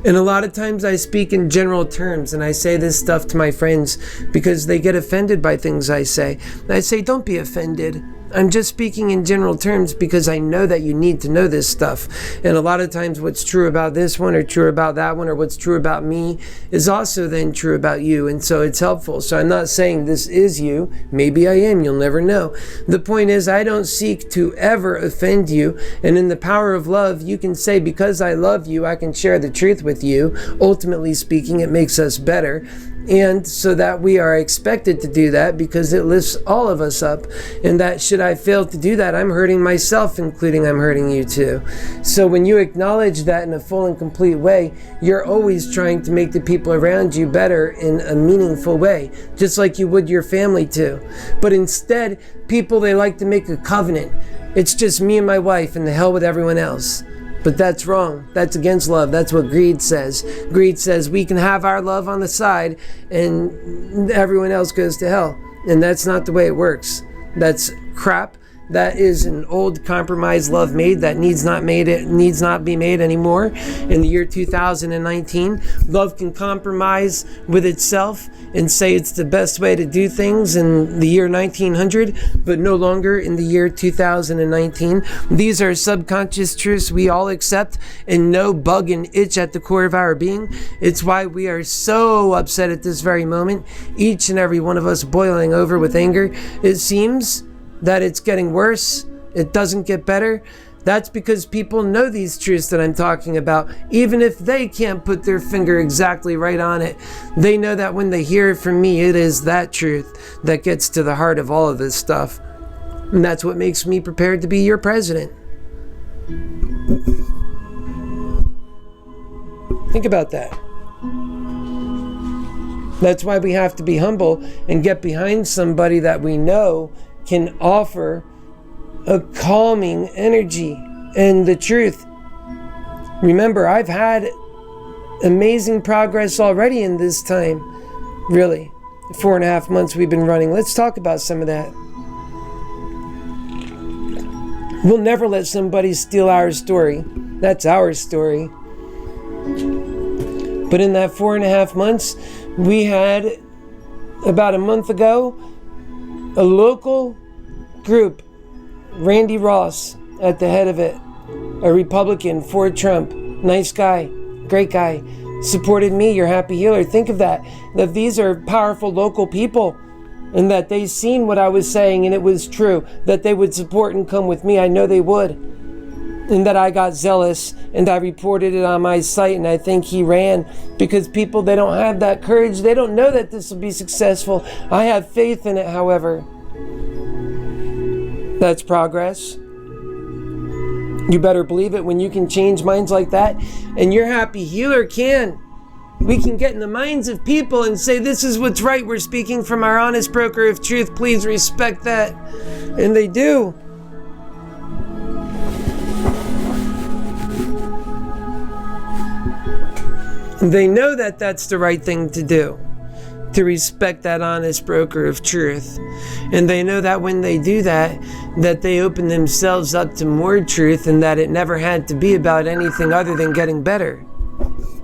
[SPEAKER 1] And a lot of times I speak in general terms, and I say this stuff to my friends because they get offended by things I say. And I say, don't be offended. I'm just speaking in general terms because I know that you need to know this stuff. And a lot of times what's true about this one or true about that one or what's true about me is also then true about you. And so it's helpful. So I'm not saying this is you. Maybe I am. You'll never know. The point is, I don't seek to ever offend you. And in the power of love, you can say, because I love you, I can share the truth with you. Ultimately speaking, it makes us better. And so that we are expected to do that because it lifts all of us up. And that should I fail to do that, I'm hurting myself, including I'm hurting you too. So when you acknowledge that in a full and complete way, you're always trying to make the people around you better in a meaningful way, just like you would your family too. But instead, people, they like to make a covenant. It's just me and my wife and the hell with everyone else. But that's wrong. That's against love. That's what greed says. Greed says we can have our love on the side and everyone else goes to hell. And that's not the way it works. That's crap. That is an old compromise love made that needs not be made anymore. In the year 2019, love can compromise with itself and say it's the best way to do things in the year 1900, but no longer in the year 2019. These are subconscious truths we all accept and know bug and itch at the core of our being. It's why we are so upset at this very moment, each and every one of us boiling over with anger. It seems that it's getting worse. It doesn't get better. That's because people know these truths that I'm talking about. Even if they can't put their finger exactly right on it, they know that when they hear it from me, it is that truth that gets to the heart of all of this stuff. And that's what makes me prepared to be your president. Think about that. That's why we have to be humble and get behind somebody that we know can offer a calming energy and the truth. Remember, I've had amazing progress already in this time. Really, 4.5 months we've been running. Let's talk about some of that. We'll never let somebody steal our story. That's our story. But in that 4.5 months, we had, about a month ago, a local group, Randy Ross at the head of it, a Republican for Trump, nice guy, great guy, supported me, your happy healer. Think of that these are powerful local people and that they seen what I was saying and it was true, that they would support and come with me. I know they would. And that I got zealous and I reported it on my site, and I think he ran because people, they don't have that courage. They don't know that this will be successful. I have faith in it, however. That's progress. You better believe it when you can change minds like that. And your happy healer can. We can get in the minds of people and say, this is what's right. We're speaking from our honest broker of truth. Please respect that. And they do. They know that that's the right thing to do, to respect that honest broker of truth. And they know that when they do that, that they open themselves up to more truth, and that it never had to be about anything other than getting better.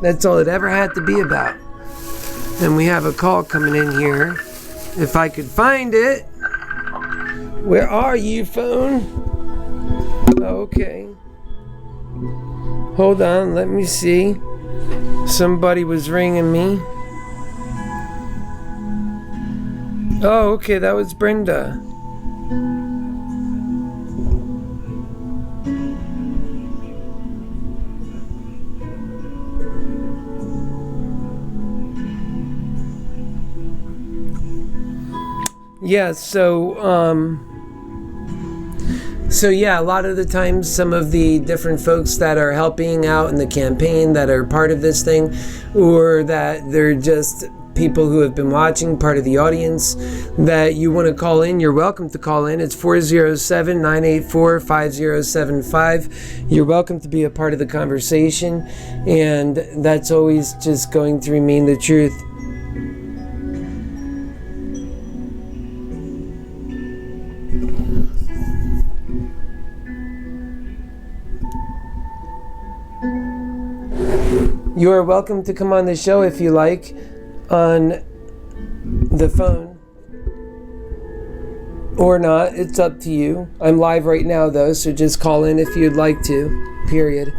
[SPEAKER 1] That's all it ever had to be about. And we have a call coming in here. If I could find it. Where are you, phone? Okay. Hold on, let me see. Somebody was ringing me. Oh, okay, that was Brenda. Yeah, So yeah, a lot of the times some of the different folks that are helping out in the campaign that are part of this thing, or that they're just people who have been watching, part of the audience, that you want to call in, you're welcome to call in. It's 407-984-5075. You're welcome to be a part of the conversation, and that's always just going to remain the truth. You are welcome to come on the show if you like, on the phone or not. It's up to you. I'm live right now though, so just call in if you'd like to, period.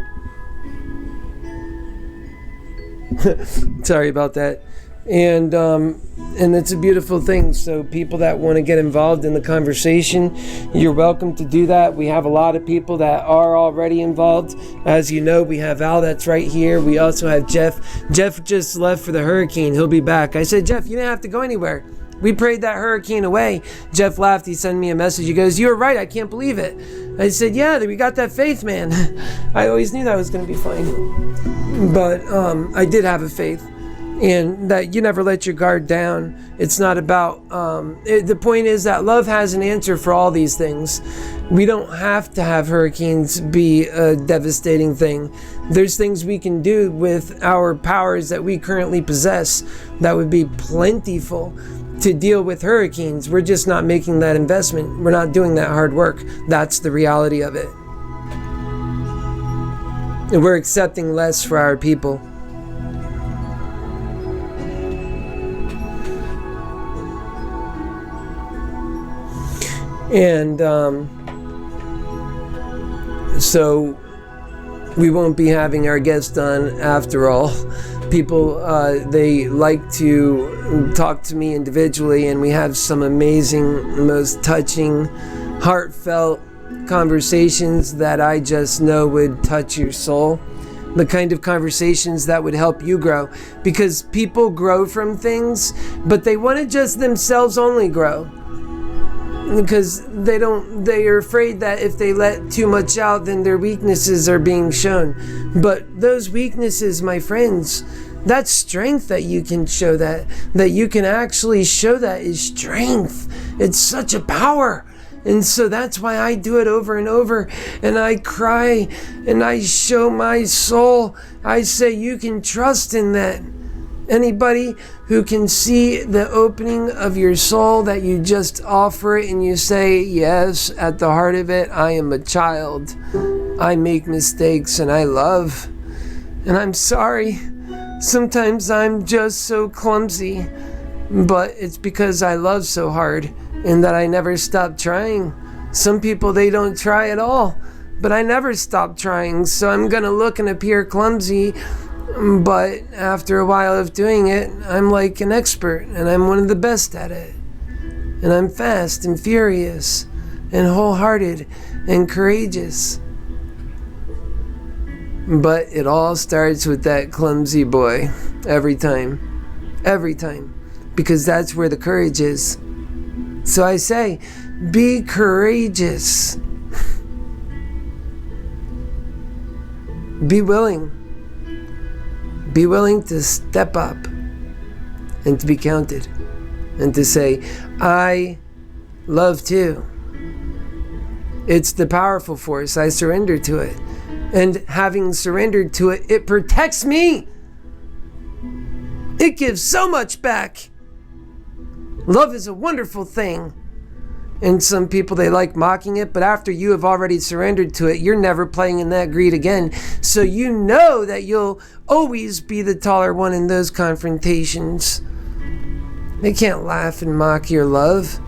[SPEAKER 1] Sorry about that. And it's a beautiful thing. So people that want to get involved in the conversation, you're welcome to do that. We have a lot of people that are already involved. As you know, we have Al that's right here. We also have Jeff. Jeff just left for the hurricane. He'll be back. I said, Jeff, you didn't have to go anywhere. We prayed that hurricane away. Jeff laughed. He sent me a message. He goes, you were right. I can't believe it. I said, yeah, we got that faith, man. I always knew that was going to be fine. But I did have a faith. And that you never let your guard down. It's not about, the point is that love has an answer for all these things. We don't have to have hurricanes be a devastating thing. There's things we can do with our powers that we currently possess that would be plentiful to deal with hurricanes. We're just not making that investment. We're not doing that hard work. That's the reality of it. And we're accepting less for our people. And so we won't be having our guest on after all. People, they like to talk to me individually, and we have some amazing, most touching, heartfelt conversations that I just know would touch your soul. The kind of conversations that would help you grow. Because people grow from things, but they want to just themselves only grow. Because they are afraid that if they let too much out, then their weaknesses are being shown. But those weaknesses, my friends, that's strength that you can show that you can actually show that is strength. It's such a power. And so that's why I do it over and over, and I cry and I show my soul. I say you can trust in that. Anybody who can see the opening of your soul, that you just offer it and you say, yes, at the heart of it, I am a child. I make mistakes and I love. And I'm sorry. Sometimes I'm just so clumsy. But it's because I love so hard and that I never stop trying. Some people, they don't try at all. But I never stop trying. So I'm going to look and appear clumsy. But after a while of doing it, I'm like an expert, and I'm one of the best at it. And I'm fast and furious and wholehearted and courageous. But it all starts with that clumsy boy every time. Every time. Because that's where the courage is. So I say, be courageous. Be willing. Be willing to step up and to be counted and to say, I love too. It's the powerful force. I surrender to it. And having surrendered to it, it protects me. It gives so much back. Love is a wonderful thing. And some people, they like mocking it, but after you have already surrendered to it, you're never playing in that greed again. So you know that you'll always be the taller one in those confrontations. They can't laugh and mock your love.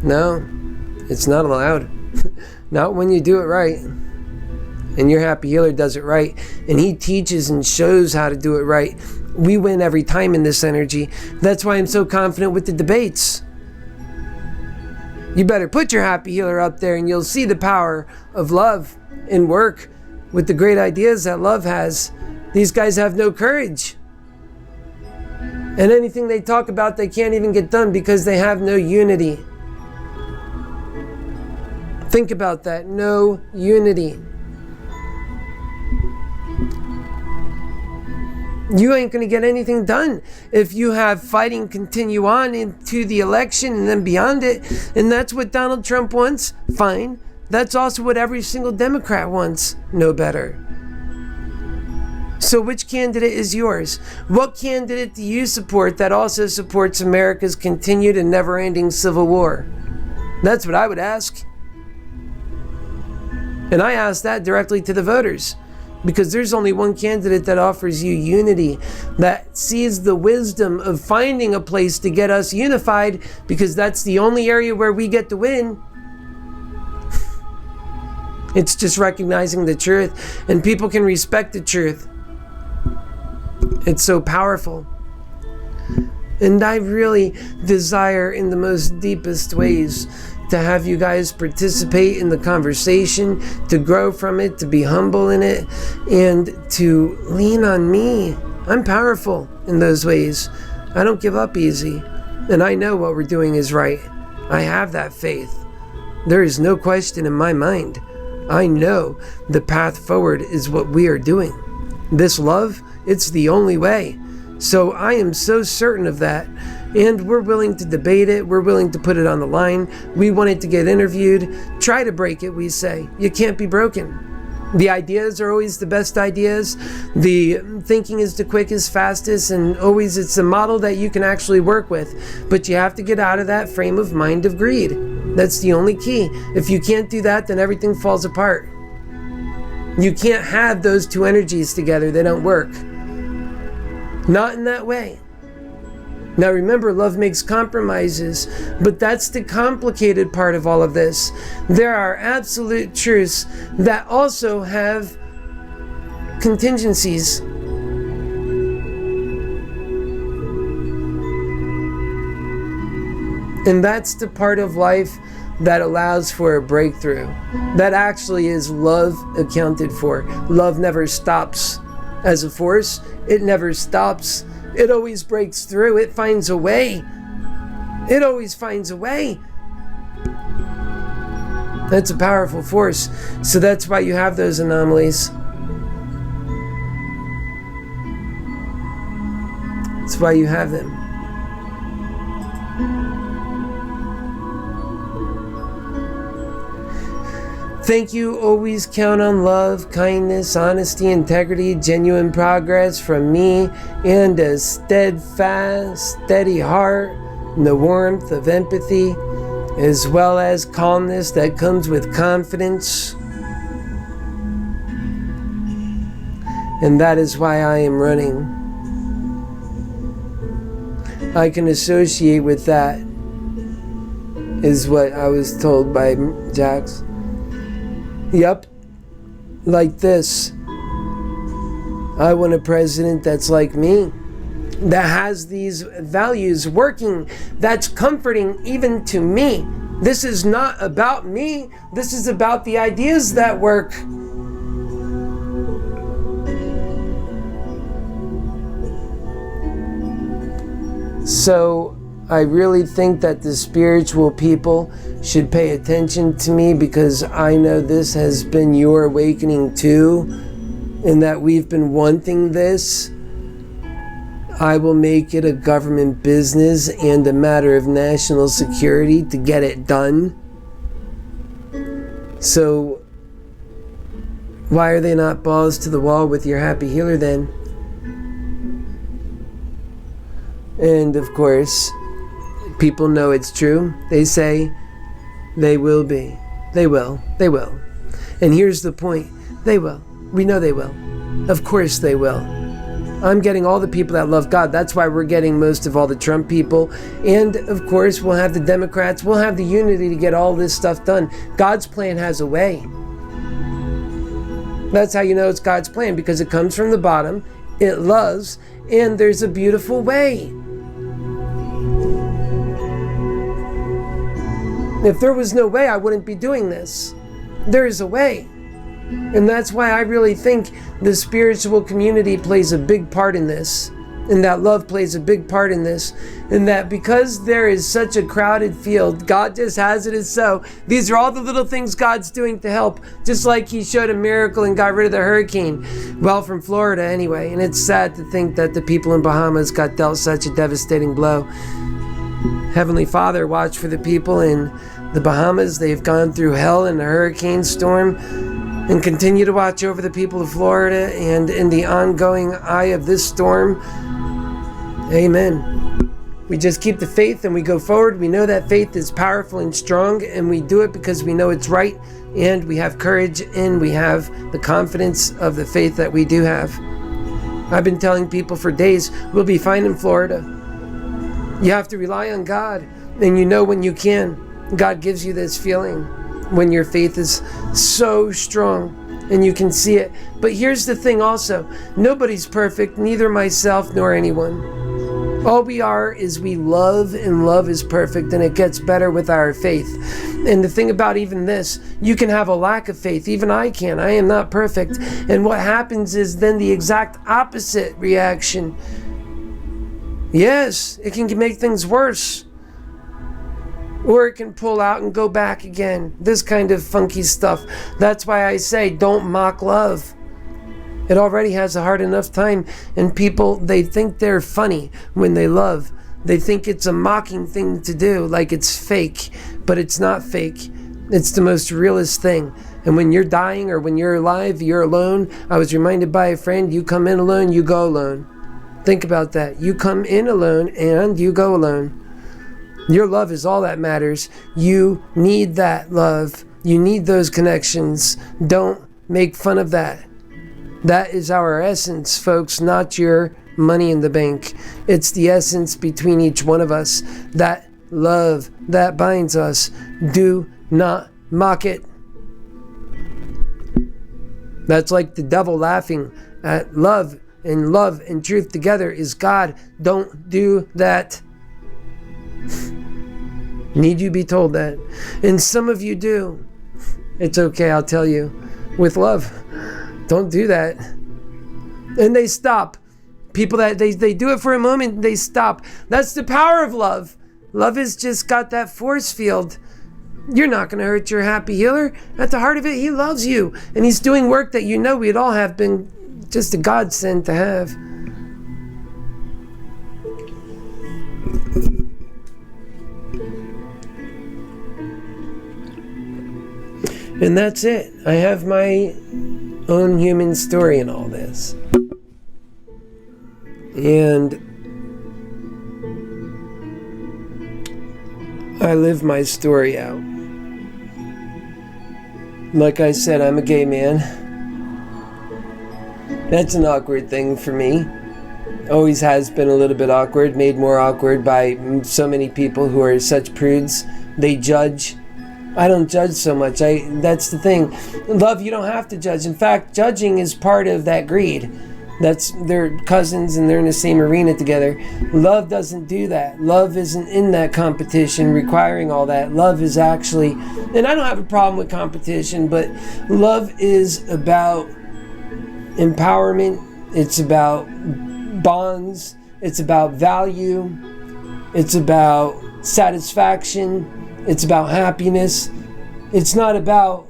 [SPEAKER 1] No, it's not allowed. Not when you do it right. And your happy healer does it right. And he teaches and shows how to do it right. We win every time in this energy. That's why I'm so confident with the debates. You better put your happy healer up there and you'll see the power of love and work with the great ideas that love has. These guys have no courage. And anything they talk about, they can't even get done because they have no unity. Think about that. No unity. You ain't going to get anything done if you have fighting continue on into the election and then beyond it. And that's what Donald Trump wants. Fine. That's also what every single Democrat wants. No better. So which candidate is yours? What candidate do you support that also supports America's continued and never-ending civil war? That's what I would ask. And I ask that directly to the voters. Because there's only one candidate that offers you unity, that sees the wisdom of finding a place to get us unified, because that's the only area where we get to win. It's just recognizing the truth, and people can respect the truth. It's so powerful. And I really desire in the most deepest ways to have you guys participate in the conversation, to grow from it, to be humble in it, and to lean on me. I'm powerful in those ways. I don't give up easy. And I know what we're doing is right. I have that faith. There is no question in my mind. I know the path forward is what we are doing. This love, it's the only way. So I am so certain of that. And we're willing to debate it. We're willing to put it on the line. We want it to get interviewed. Try to break it, we say. You can't be broken. The ideas are always the best ideas. The thinking is the quickest, fastest, and always it's a model that you can actually work with. But you have to get out of that frame of mind of greed. That's the only key. If you can't do that, then everything falls apart. You can't have those two energies together. They don't work. Not in that way. Now remember, love makes compromises, but that's the complicated part of all of this. There are absolute truths that also have contingencies. And that's the part of life that allows for a breakthrough. That actually is love accounted for. Love never stops as a force. It never stops. It always breaks through. It finds a way. It always finds a way. That's a powerful force. So that's why you have those anomalies. That's why you have them. Thank you. Always count on love, kindness, honesty, integrity, genuine progress from me, and a steadfast, steady heart, and the warmth of empathy, as well as calmness that comes with confidence. And that is why I am running. I can associate with that, is what I was told by Jax. Yep, like this. I want a president that's like me, that has these values working, that's comforting even to me. This is not about me. This is about the ideas that work. So I really think that the spiritual people should pay attention to me, because I know this has been your awakening too, and that we've been wanting this. I will make it a government business and a matter of national security to get it done. So why are they not balls to the wall with your happy healer then? And of course, people know it's true. They say they will be. They will. They will. And here's the point. They will. We know they will. Of course they will. I'm getting all the people that love God. That's why we're getting most of all the Trump people. And of course, we'll have the Democrats. We'll have the unity to get all this stuff done. God's plan has a way. That's how you know it's God's plan, because it comes from the bottom, it loves, and there's a beautiful way. If there was no way, I wouldn't be doing this. There is a way. And that's why I really think the spiritual community plays a big part in this, and that love plays a big part in this, and that because there is such a crowded field, God just has it as so. These are all the little things God's doing to help, just like he showed a miracle and got rid of the hurricane. Well, from Florida anyway, and it's sad to think that the people in Bahamas got dealt such a devastating blow. Heavenly Father, watch for the people in the Bahamas. They've gone through hell in the hurricane storm. And continue to watch over the people of Florida and in the ongoing eye of this storm. Amen. We just keep the faith and we go forward. We know that faith is powerful and strong, and we do it because we know it's right, and we have courage, and we have the confidence of the faith that we do have. I've been telling people for days, we'll be fine in Florida. You have to rely on God, and you know when you can. God gives you this feeling when your faith is so strong and you can see it. But here's the thing also, nobody's perfect, neither myself nor anyone. All we are is we love, and love is perfect, and it gets better with our faith. And the thing about even this, you can have a lack of faith, even I can. I am not perfect. And what happens is then the exact opposite reaction. Yes, it can make things worse. Or it can pull out and go back again. This kind of funky stuff. That's why I say don't mock love. It already has a hard enough time. And people, they think they're funny when they love. They think it's a mocking thing to do, like it's fake. But it's not fake. It's the most realest thing. And when you're dying or when you're alive, you're alone. I was reminded by a friend, you come in alone, you go alone. Think about that. You come in alone and you go alone. Your love is all that matters. You need that love. You need those connections. Don't make fun of that. That is our essence, folks, not your money in the bank. It's the essence between each one of us. That love that binds us. Do not mock it. That's like the devil laughing at love, and love and truth together is God. Don't do that. Need you be told that? And some of you do. It's okay, I'll tell you. With love. Don't do that. And they stop. People that they do it for a moment, they stop. That's the power of love. Love has just got that force field. You're not going to hurt your happy healer. At the heart of it, he loves you. And he's doing work that you know we'd all have been just a godsend to have. And that's it. I have my own human story in all this. And I live my story out. Like I said, I'm a gay man. That's an awkward thing for me. Always has been a little bit awkward, made more awkward by so many people who are such prudes. They judge. I don't judge so much. That's the thing. Love, you don't have to judge. In fact, judging is part of that greed. They're cousins and they're in the same arena together. Love doesn't do that. Love isn't in that competition requiring all that. Love is actually, and I don't have a problem with competition, but love is about empowerment. It's about bonds. It's about value. It's about satisfaction. It's about happiness. It's not about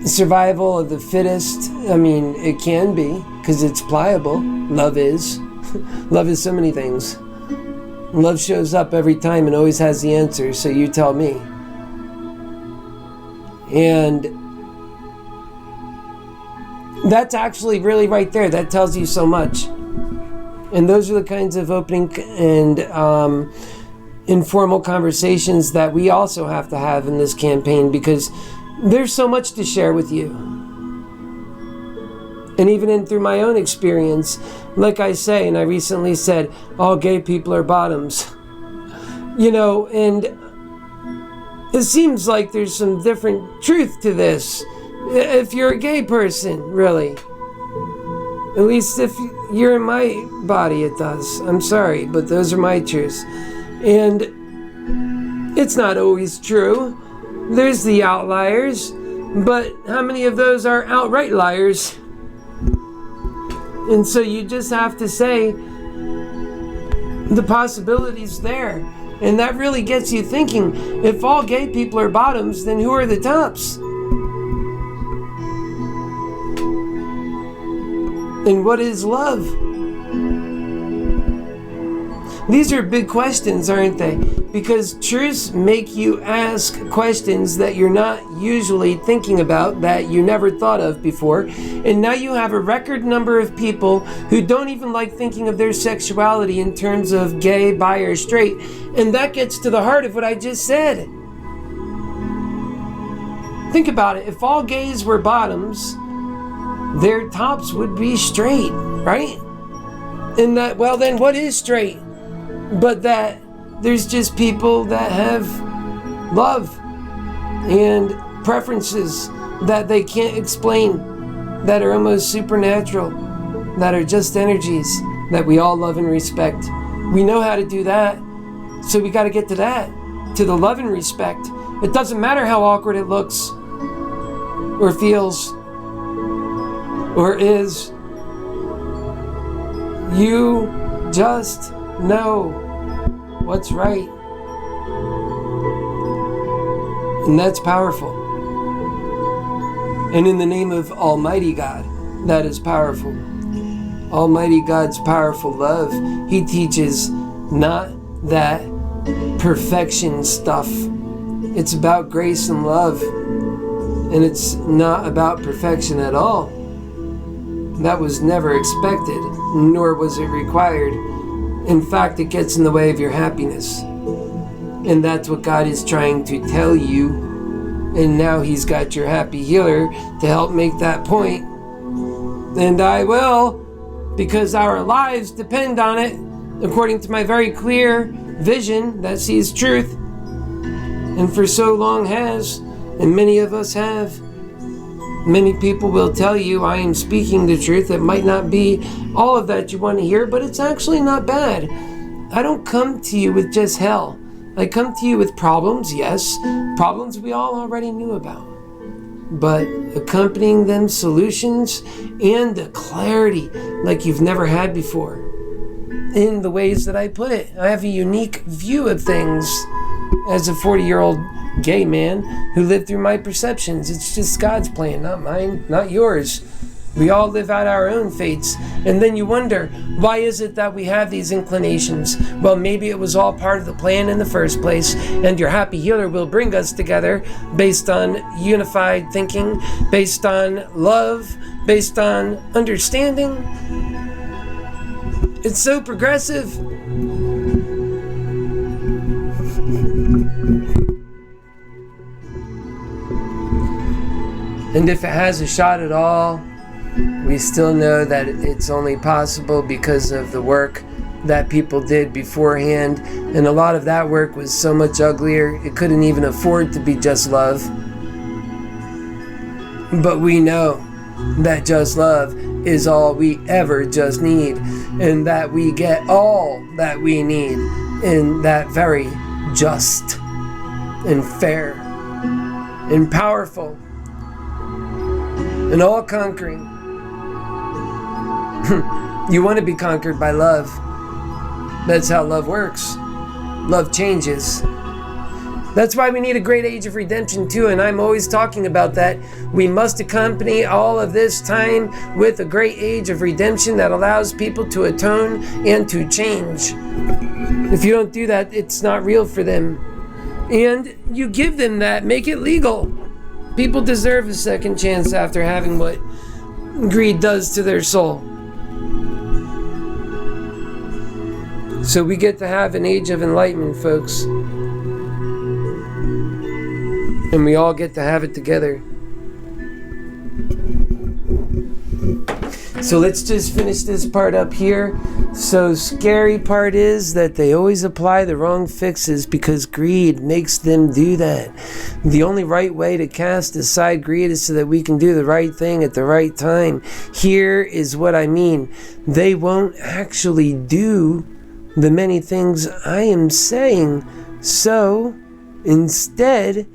[SPEAKER 1] survival of the fittest. I mean, it can be, because it's pliable. Love is. Love is so many things. Love shows up every time and always has the answer, so you tell me. And that's actually really right there. That tells you so much. And those are the kinds of opening and informal conversations that we also have to have in this campaign, because there's so much to share with you. And even through my own experience, like I say, and I recently said, all gay people are bottoms. You know, and it seems like there's some different truth to this. If you're a gay person, really. At least if you're in my body, it does. I'm sorry, but those are my truths. And it's not always true. There's the outliers, but how many of those are outright liars? And so you just have to say the possibility's there. And that really gets you thinking, if all gay people are bottoms, then who are the tops? And what is love? These are big questions, aren't they? Because truths make you ask questions that you're not usually thinking about, that you never thought of before. And now you have a record number of people who don't even like thinking of their sexuality in terms of gay, bi, or straight. And that gets to the heart of what I just said. Think about it. If all gays were bottoms, their tops would be straight, right? And that, well, then what is straight? But that there's just people that have love and preferences that they can't explain, that are almost supernatural, that are just energies that we all love and respect. We know how to do that, so we got to get to that, to the love and respect. It doesn't matter how awkward it looks or feels or is. You just know what's right. And that's powerful. And in the name of Almighty God, that is powerful. Almighty God's powerful love. He teaches not that perfection stuff. It's about grace and love. And it's not about perfection at all. That was never expected, nor was it required. In fact, it gets in the way of your happiness. And that's what God is trying to tell you. And now He's got your happy healer to help make that point. And I will, because our lives depend on it, according to my very clear vision that sees truth. And for so long has, and many of us have. Many people will tell you I am speaking the truth. It might not be all of that you want to hear, but it's actually not bad. I don't come to you with just hell. I come to you with problems, yes, problems we all already knew about. But accompanying them solutions and a clarity like you've never had before. In the ways that I put it, I have a unique view of things as a 40-year-old gay man who lived through my perceptions. It's just God's plan, not mine, not yours. We all live out our own fates. And then you wonder, why is it that we have these inclinations? Well, maybe it was all part of the plan in the first place, and your happy healer will bring us together based on unified thinking, based on love, based on understanding. It's so progressive. And if it has a shot at all, we still know that it's only possible because of the work that people did beforehand. And a lot of that work was so much uglier, it couldn't even afford to be just love. But we know that just love is all we ever just need, and that we get all that we need in that very just and fair and powerful and all-conquering. You want to be conquered by love. That's how love works. Love changes. That's why we need a great age of redemption too, and I'm always talking about that. We must accompany all of this time with a great age of redemption that allows people to atone and to change. If you don't do that, it's not real for them. And you give them that, make it legal. People deserve a second chance after having what greed does to their soul. So we get to have an age of enlightenment, folks. And we all get to have it together. So let's just finish this part up here. So scary part is that they always apply the wrong fixes because greed makes them do that. The only right way to cast aside greed is so that we can do the right thing at the right time. Here is what I mean. They won't actually do the many things I am saying. So instead,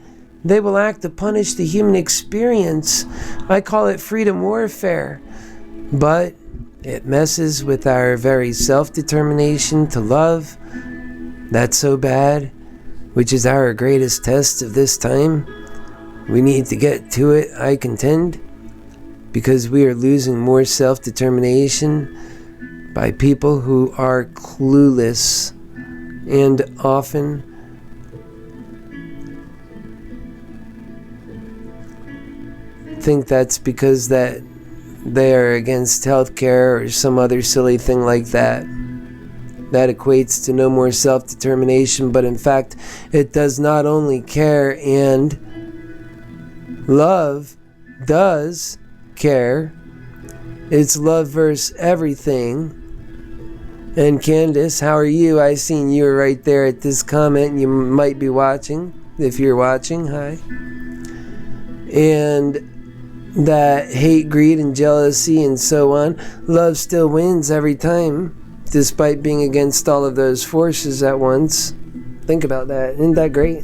[SPEAKER 1] they will act to punish the human experience. I call it freedom warfare. But it messes with our very self-determination to love. That's so bad, which is our greatest test of this time. We need to get to it, I contend, because we are losing more self-determination by people who are clueless and often think that's because that they are against healthcare or some other silly thing like that. That equates to no more self-determination, but in fact, it does not only care, and love does care. It's love versus everything. And Candice, how are you? I seen you were right there at this comment. You might be watching. If you're watching, hi. And that hate, greed, and jealousy and so on, love still wins every time, despite being against all of those forces at once. Think about that. Isn't that great?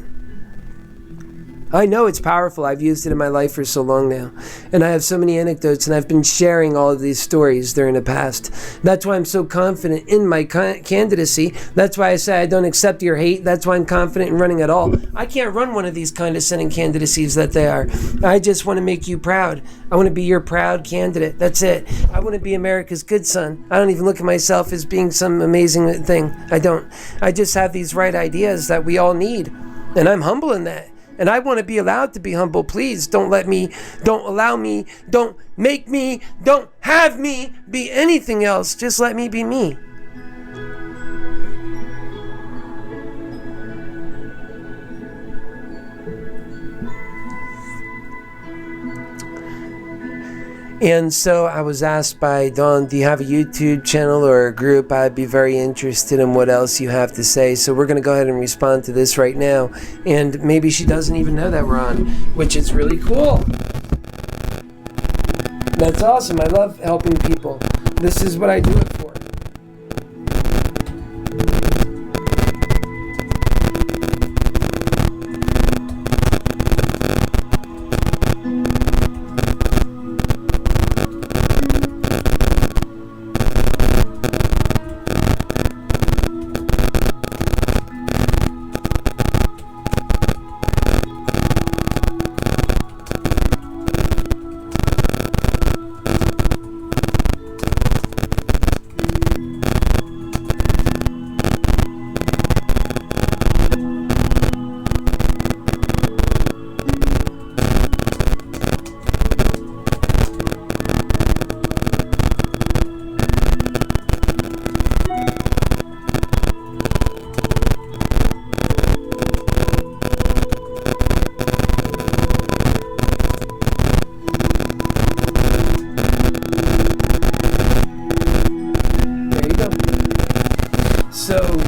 [SPEAKER 1] I know it's powerful. I've used it in my life for so long now. And I have so many anecdotes, and I've been sharing all of these stories during the past. That's why I'm so confident in my candidacy. That's why I say I don't accept your hate. That's why I'm confident in running at all. I can't run one of these condescending candidacies that they are. I just want to make you proud. I want to be your proud candidate. That's it. I want to be America's good son. I don't even look at myself as being some amazing thing. I don't. I just have these right ideas that we all need. And I'm humble in that. And I want to be allowed to be humble. Please don't let me, don't allow me, don't make me, don't have me be anything else. Just let me be me. And so I was asked by Dawn, do you have a YouTube channel or a group? I'd be very interested in what else you have to say. So we're going to go ahead and respond to this right now. And maybe she doesn't even know that we're on, which is really cool. That's awesome. I love helping people. This is what I do it for.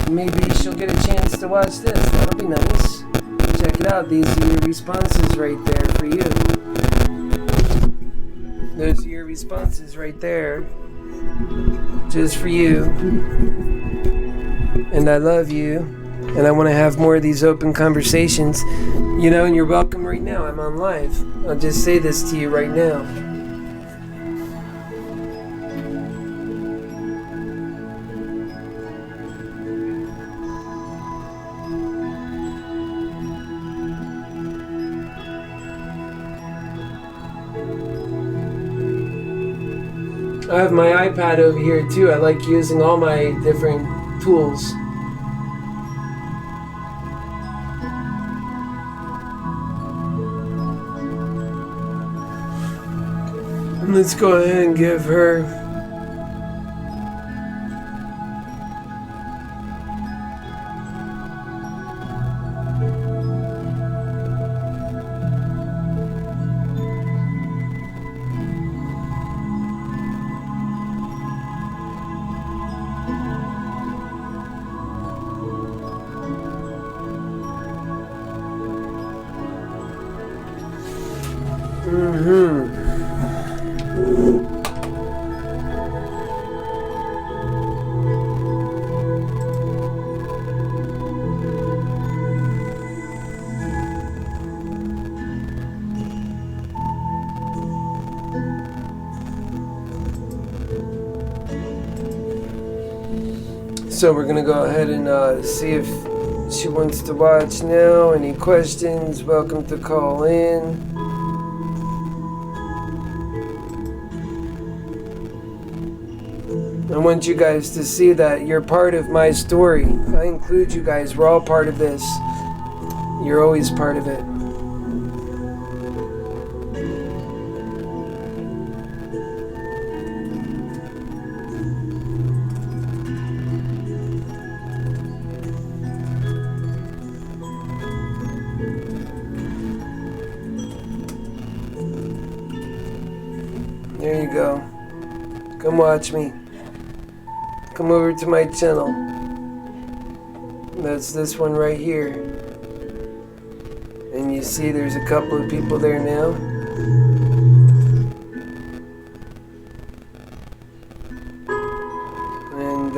[SPEAKER 1] Maybe she'll get a chance to watch this. That'll be nice. Check it out. These are your responses right there for you. Those are your responses right there. Just for you. And I love you. And I want to have more of these open conversations. You know, and you're welcome right now. I'm on live. I'll just say this to you right now. I have my iPad over here too. I like using all my different tools. And let's go ahead and give her So we're gonna go ahead and see if she wants to watch now. Any questions? Welcome to call in. I want you guys to see that you're part of my story. I include you guys. We're all part of this. You're always part of it. There you go. Come watch me. Come over to my channel. That's this one right here. And you see there's a couple of people there now. And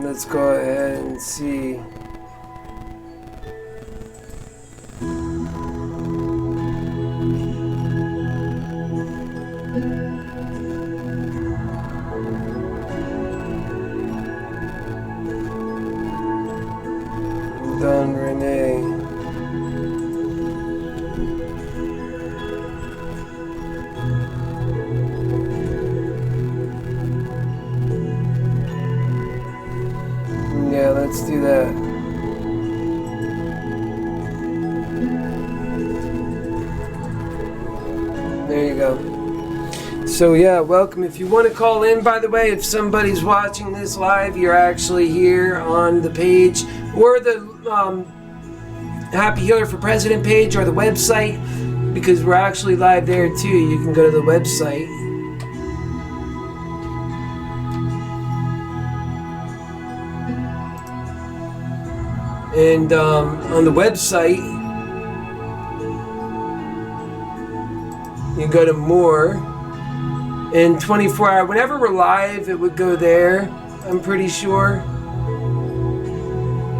[SPEAKER 1] let's go ahead and see. Done, Renee. Yeah, let's do that. There you go. So yeah, welcome. If you want to call in, by the way, if somebody's watching this live, you're actually here on the page or the Happy Healer for President page or the website, because we're actually live there too. You can go to the website. And on the website, you go to more, and 24-hour, whenever we're live, it would go there, I'm pretty sure.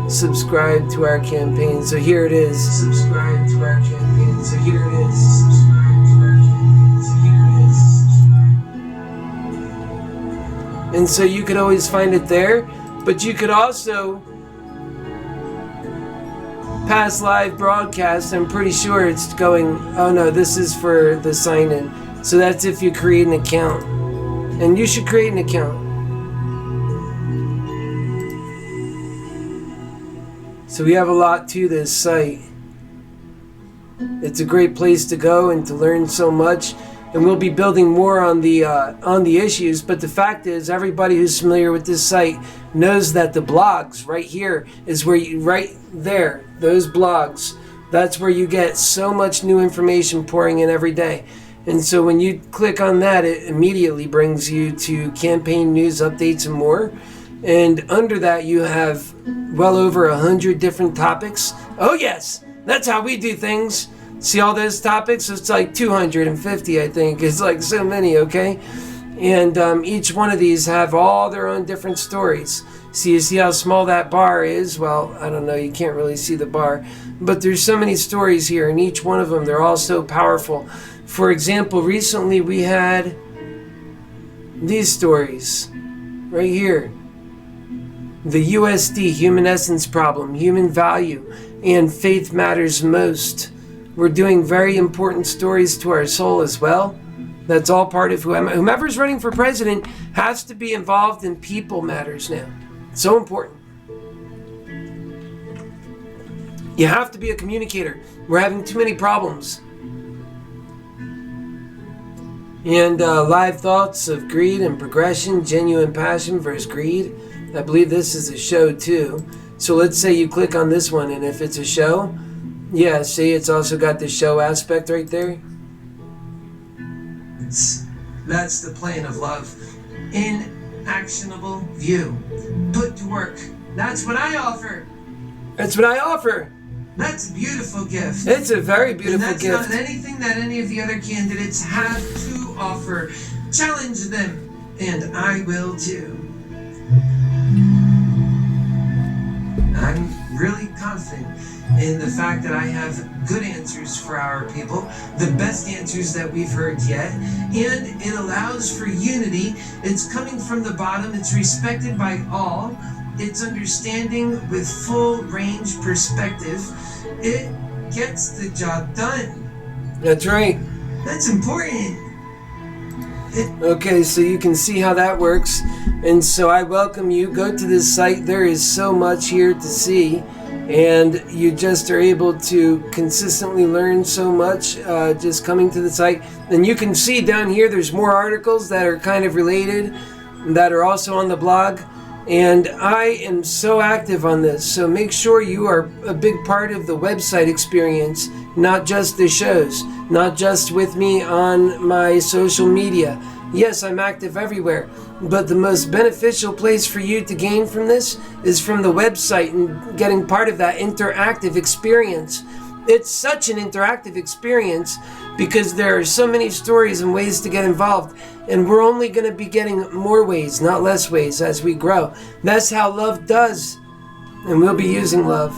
[SPEAKER 1] Subscribe to our campaign. So here it is. Subscribe to our campaign. So here it is. Subscribe to our campaign. So here it is. And so you could always find it there, but you could also past live broadcasts. I'm pretty sure it's going. Oh no, this is for the sign in. So that's if you create an account, and you should create an account. So we have a lot to this site. It's a great place to go and to learn so much, and we'll be building more on the issues. But the fact is, everybody who's familiar with this site knows that the blogs right here is where you, right there, those blogs, that's where you get so much new information pouring in every day. And so when you click on that, it immediately brings you to campaign news updates and more. And under that, you have well over 100 different topics. Oh yes, that's how we do things. See all those topics? It's like 250, I think. It's like so many, okay? And each one of these have all their own different stories. So you see how small that bar is? Well, I don't know, you can't really see the bar. But there's so many stories here, and each one of them, they're all so powerful. For example, recently we had these stories right here. The USD, human essence problem, human value, and faith matters most. We're doing very important stories to our soul as well. That's all part of whomever's running for president has to be involved in people matters now. So important. You have to be a communicator. We're having too many problems. And live thoughts of greed and progression, genuine passion versus greed. I believe this is a show too. So let's say you click on this one, and if it's a show, yeah, see, it's also got the show aspect right there. That's the plane of love. In actionable view. Put to work. That's what I offer. That's what I offer. That's a beautiful gift. It's a very beautiful gift. And that's not anything that any of the other candidates have to offer. Challenge them, and I will too. I'm really confident in the fact that I have good answers for our people, the best answers that we've heard yet, and it allows for unity. It's coming from the bottom, it's respected by all, it's understanding with full range perspective. It gets the job done. That's right. That's important. Okay, so you can see how that works. And so I welcome you. Go to this site. There is so much here to see. And you just are able to consistently learn so much just coming to the site. And you can see down here there's more articles that are kind of related that are also on the blog. And I am so active on this. So make sure you are a big part of the website experience, not just the shows, not just with me on my social media. Yes, I'm active everywhere, but the most beneficial place for you to gain from this is from the website and getting part of that interactive experience. It's such an interactive experience because there are so many stories and ways to get involved, and we're only going to be getting more ways, not less ways, as we grow. That's how love does, and we'll be using love.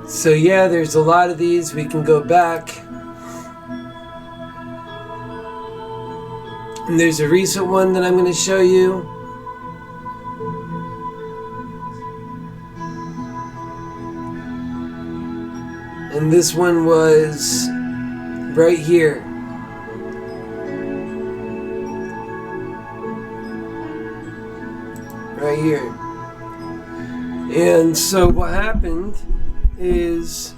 [SPEAKER 1] So yeah, there's a lot of these. We can go back. And there's a recent one that I'm going to show you. And this one was right here. Right here. And so what happened is,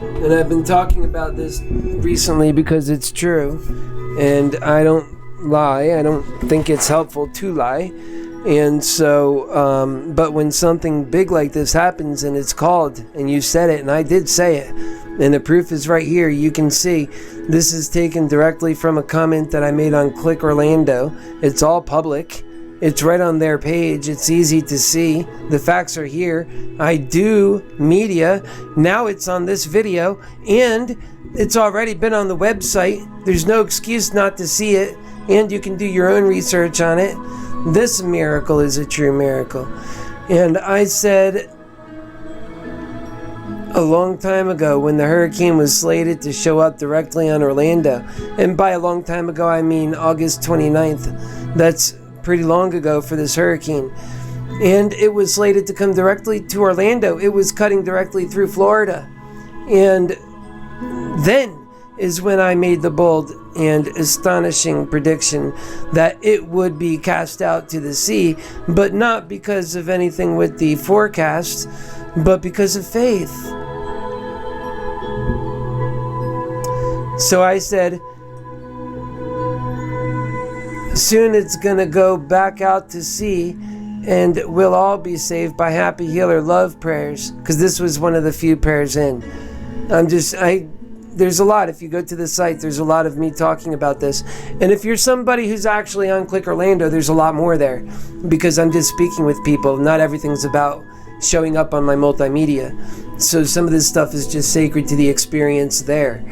[SPEAKER 1] and I've been talking about this recently because it's true, and I don't lie. I don't think it's helpful to lie. And so, but when something big like this happens and it's called, and you said it, and I did say it, and the proof is right here. You can see this is taken directly from a comment that I made on Click Orlando. It's all public. It's right on their page. It's easy to see. The facts are here. I do media. Now it's on this video, and it's already been on the website. There's no excuse not to see it, and you can do your own research on it. This miracle is a true miracle. And I said a long time ago when the hurricane was slated to show up directly on Orlando, and by a long time ago I mean August 29th. That's pretty long ago for this hurricane. And it was slated to come directly to Orlando. It was cutting directly through Florida. And then is when I made the bold and astonishing prediction that it would be cast out to the sea, but not because of anything with the forecast, but because of faith. So I said, soon it's gonna go back out to sea, and we'll all be saved by happy healer love prayers, because this was one of the few prayers in. There's a lot. If you go to the site, there's a lot of me talking about this. And if you're somebody who's actually on Click Orlando, there's a lot more there, because I'm just speaking with people. Not everything's about showing up on my multimedia. So some of this stuff is just sacred to the experience there.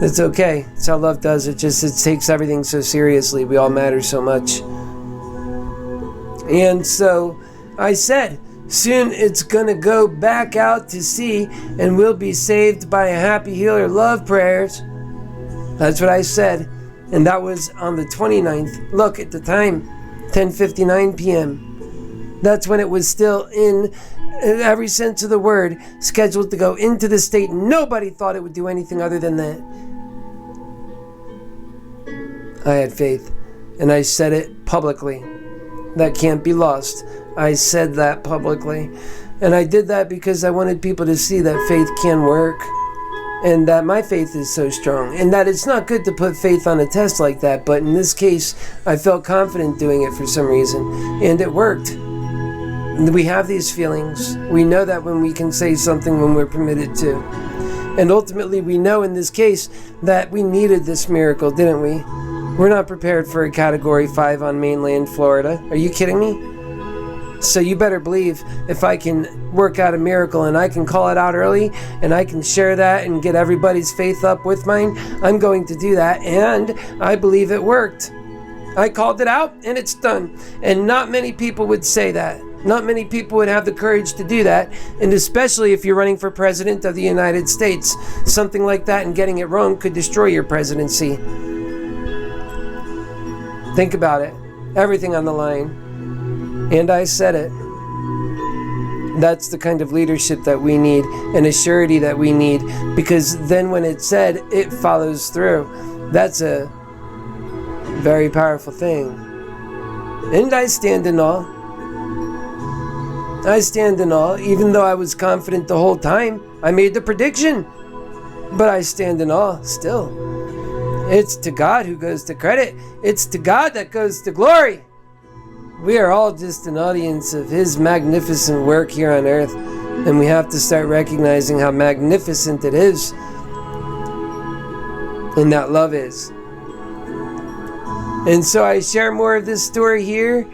[SPEAKER 1] It's okay. It's how love does. It takes everything so seriously. We all matter so much. And so I said, soon it's gonna go back out to sea, and we'll be saved by a happy healer love prayers. That's what I said. And that was on the 29th. Look at the time. 10:59 p.m. That's when it was still in every sense of the word, scheduled to go into the state. Nobody thought it would do anything other than that. I had faith, and I said it publicly. That can't be lost. I said that publicly. And I did that because I wanted people to see that faith can work, and that my faith is so strong, and that it's not good to put faith on a test like that, but in this case, I felt confident doing it for some reason, and it worked. We have these feelings. We know that when we can say something when we're permitted to. And ultimately, we know in this case that we needed this miracle, didn't we? We're not prepared for a Category 5 on mainland Florida. Are you kidding me? So you better believe if I can work out a miracle and I can call it out early and I can share that and get everybody's faith up with mine, I'm going to do that, and I believe it worked. I called it out and it's done. And not many people would say that. Not many people would have the courage to do that, and especially if you're running for president of the United States. Something like that and getting it wrong could destroy your presidency. Think about it. Everything on the line. And I said it. That's the kind of leadership that we need, and a surety that we need, because then when it's said, it follows through. That's a very powerful thing. And I stand in awe. I stand in awe, even though I was confident the whole time. I made the prediction, but I stand in awe still. It's to God who goes the credit. It's to God that goes the glory. We are all just an audience of His magnificent work here on earth, and we have to start recognizing how magnificent it is, and that love is. And so I share more of this story here,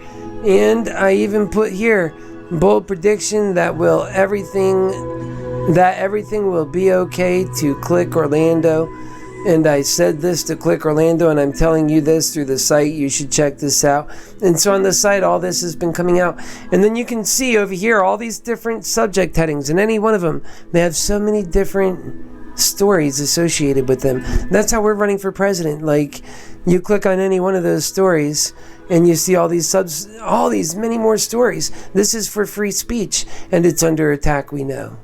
[SPEAKER 1] and I even put here, bold prediction that everything will be okay to Click Orlando. And I said this to Click Orlando, and I'm telling you this through the site. You should check this out. And so on the site, all this has been coming out. And then you can see over here all these different subject headings, and any one of them, they have so many different stories associated with them. That's how we're running for president. Like, you click on any one of those stories, and you see all these many more stories. This is for free speech, and it's under attack, we know.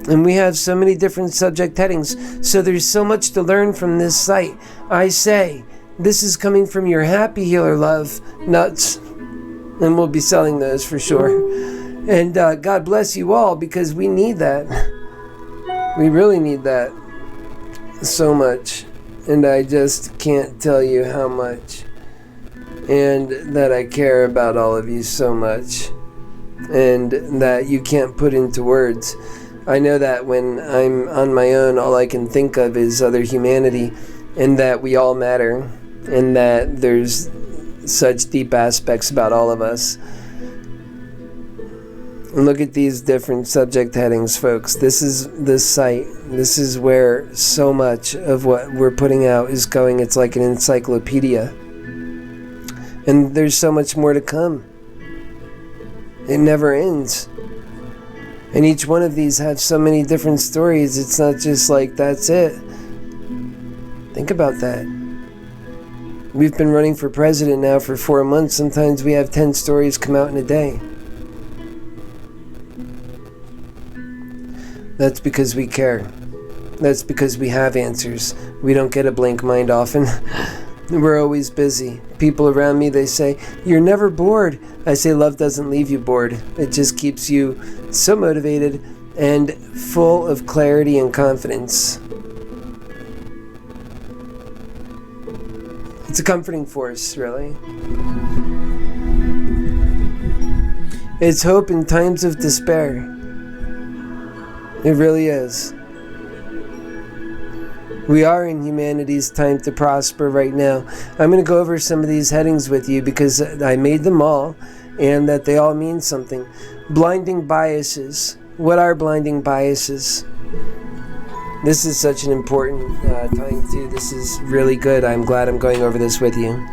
[SPEAKER 1] And we have so many different subject headings, so there's so much to learn from this site. I say, this is coming from your Happy Healer Love nuts, and we'll be selling those for sure. And God bless you all, because we need that. We really need that so much. And I just can't tell you how much. And that I care about all of you so much. And that you can't put into words. I know that when I'm on my own, all I can think of is other humanity. And that we all matter. And that there's such deep aspects about all of us. Look at these different subject headings, folks. This is the site. This is where so much of what we're putting out is going. It's like an encyclopedia. And there's so much more to come. It never ends. And each one of these have so many different stories. It's not just like, that's it. Think about that. We've been running for president now for 4 months. Sometimes we have 10 stories come out in a day. That's because we care. That's because we have answers. We don't get a blank mind often. We're always busy. People around me, they say, you're never bored. I say, love doesn't leave you bored. It just keeps you so motivated and full of clarity and confidence. It's a comforting force, really. It's hope in times of despair. It really is. We are in humanity's time to prosper right now. I'm going to go over some of these headings with you because I made them all and that they all mean something. Blinding biases. What are blinding biases? This is such an important time too. This is really good. I'm glad I'm going over this with you.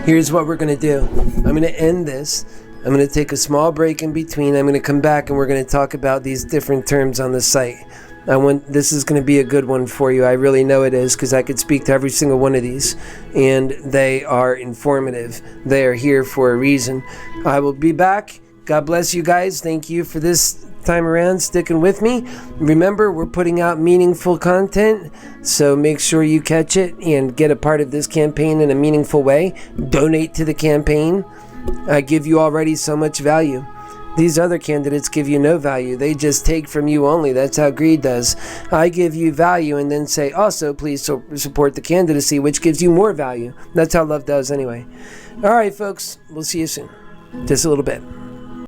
[SPEAKER 1] Here's what we're going to do. I'm going to end this. I'm going to take a small break in between. I'm going to come back and we're going to talk about these different terms on the site. This is going to be a good one for you. I really know it is, because I could speak to every single one of these, and they are informative. They are here for a reason. I will be back. God bless you guys. Thank you for this time around sticking with me. Remember, we're putting out meaningful content, so make sure you catch it and get a part of this campaign in a meaningful way. Donate to the campaign. I give you already so much value. These other candidates give you no value. They just take from you only. That's how greed does. I give you value and then say, also, please support the candidacy, which gives you more value. That's how love does anyway. All right, folks. We'll see you soon. Just a little bit.